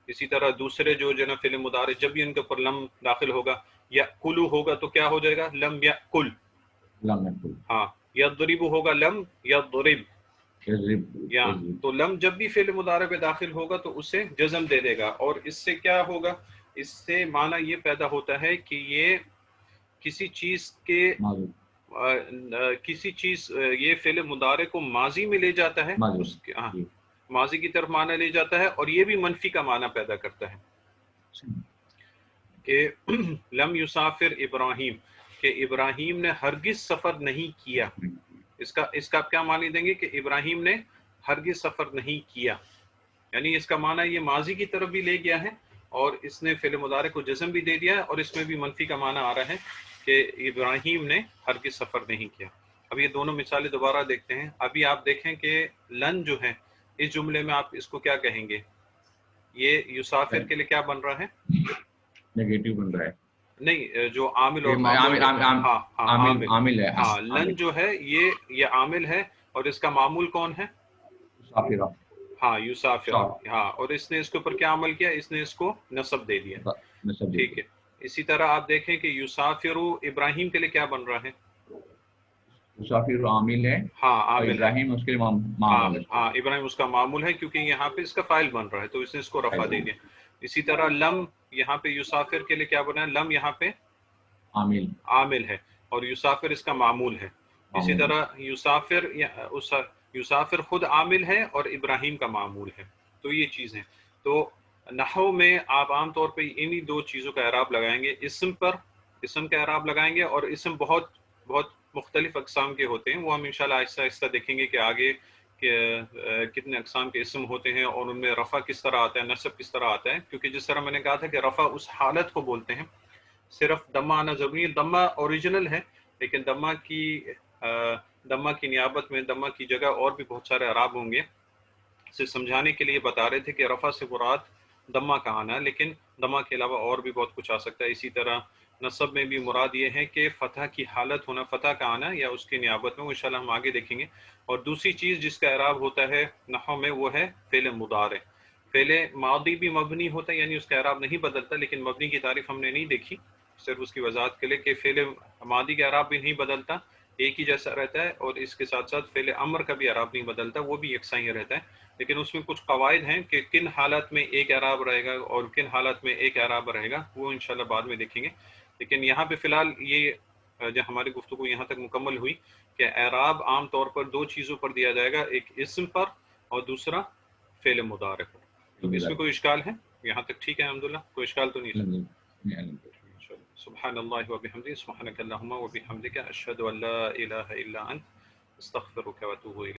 اسی طرح دوسرے جو جنا فعل مضارع جب بھی ان کے اوپر لم داخل ہوگا یا کلو ہوگا تو کیا ہو جائے گا؟ لم یا کل. ہاں، یضرب ہوگا لم یضرب، یا تو لم جب بھی فعل مضارع پہ داخل ہوگا تو اسے جزم دے دے گا. اور اس سے کیا ہوگا؟ اس سے معنی یہ پیدا ہوتا ہے کہ یہ کسی چیز کے کسی چیز یہ فعل مضارع کو ماضی میں لے جاتا ہے، اس کے ماضی کی طرف معنی لے جاتا ہے، اور یہ بھی منفی کا معنی پیدا کرتا ہے کہ لم یسافر ابراہیم، کہ ابراہیم نے ہرگز سفر نہیں کیا. اس کا کیا معنی دیں گے؟ کہ ابراہیم نے ہرگز سفر نہیں کیا. یعنی اس کا معنی یہ ماضی کی طرف بھی لے گیا ہے اور اس نے فعل مضارع کو جزم بھی دے دیا ہے، اور اس میں بھی منفی کا معنی آ رہا ہے کہ ابراہیم نے ہرگز سفر نہیں کیا. اب یہ دونوں مثالیں دوبارہ دیکھتے ہیں. ابھی آپ دیکھیں کہ لن جو ہے اس جملے میں آپ اس کو کیا کہیں گے؟ یہ یسافر کے لیے کیا بن رہا ہے؟ نیگیٹو بن رہا ہے. نہیں، جو عامل اور معمول عامل ہے. ہاں، لن جو ہے یہ عامل ہے، اور اس کا معمول کون ہے؟ ہاں، یسافر. ہاں، اور اس نے اس کے اوپر کیا عمل کیا؟ اس نے اس کو نصب دے دیا. ٹھیک ہے. اسی طرح آپ دیکھیں کہ یسافر ابراہیم کے لیے کیا بن رہا ہے؟ یسافر عامل ہے. ہاں، عامل ہے. ابراہیم اس کے معمول ہے. ہاں، ابراہیم اس کا معمول ہے، کیونکہ یہاں پہ اس کا فاعل بن رہا ہے تو اس نے اس کو رفع دے دیا. اسی طرح لم یہاں پہ یسافر کے لیے کیا بنا ہے؟ لم یہاں پہ عامل ہے اور یسافر اس کا معمول ہے. اسی طرح یسافر خود عامل ہے اور ابراہیم کا معمول ہے. تو یہ چیزیں، تو نحو میں آپ عام طور پہ انہی دو چیزوں کا اعراب لگائیں گے. اسم پر اسم کا اعراب لگائیں گے، اور اسم بہت بہت مختلف اقسام کے ہوتے ہیں، وہ ہم انشاءاللہ آہستہ آہستہ دیکھیں گے کہ آگے کہ کتنے اقسام کے اسم ہوتے ہیں اور ان میں رفع کس طرح آتا ہے، نصب کس طرح آتا ہے. کیونکہ جس طرح میں نے کہا تھا کہ رفع اس حالت کو بولتے ہیں، صرف دمہ آنا ضروری ہے. دمہ اوریجنل ہے، لیکن دمہ کی نیابت میں دمہ کی جگہ اور بھی بہت سارے اعراب ہوں گے. اسے سمجھانے کے لیے بتا رہے تھے کہ رفع سے مراد دمہ کا آنا، لیکن دمہ کے علاوہ اور بھی بہت کچھ آ سکتا ہے. اسی طرح نصب میں بھی مراد یہ ہے کہ فتح کی حالت ہونا، فتح کا آنا یا اس کی نیابت میں، وہ انشاءاللہ ہم آگے دیکھیں گے. اور دوسری چیز جس کا اعراب ہوتا ہے نحو میں وہ ہے فعل مضارع. فعل ماضی بھی مبنی ہوتا ہے، یعنی اس کا اعراب نہیں بدلتا، لیکن مبنی کی تعریف ہم نے نہیں دیکھی، صرف اس کی وضاحت کے لیے کہ فعل ماضی کا اعراب بھی نہیں بدلتا، ایک ہی جیسا رہتا ہے. اور اس کے ساتھ ساتھ فعل امر کا بھی اعراب نہیں بدلتا، وہ بھی یکساں ہی رہتا ہے. لیکن اس میں کچھ قواعد ہیں کہ کن حالات میں ایک اعراب رہے گا اور کن حالات میں ایک اعراب رہے گا، وہ انشاءاللہ بعد میں دیکھیں گے. لیکن یہاں پہ فی الحال یہ جو ہماری گفتگو یہاں تک مکمل ہوئی کہ اعراب عام طور پر دو چیزوں پر دیا جائے گا، ایک اسم پر اور دوسرا فعل مضارع پر. تو اس میں کوئی اشکال ہے؟ یہاں تک ٹھیک ہے الحمدللہ، کوئی اشکال تو نہیں ہے؟ سبحان اللہ وبحمدہ، سبحانک اللہم وبحمدک، اشہد ان لا الہ الا انت، استغفرک واتوب الیک.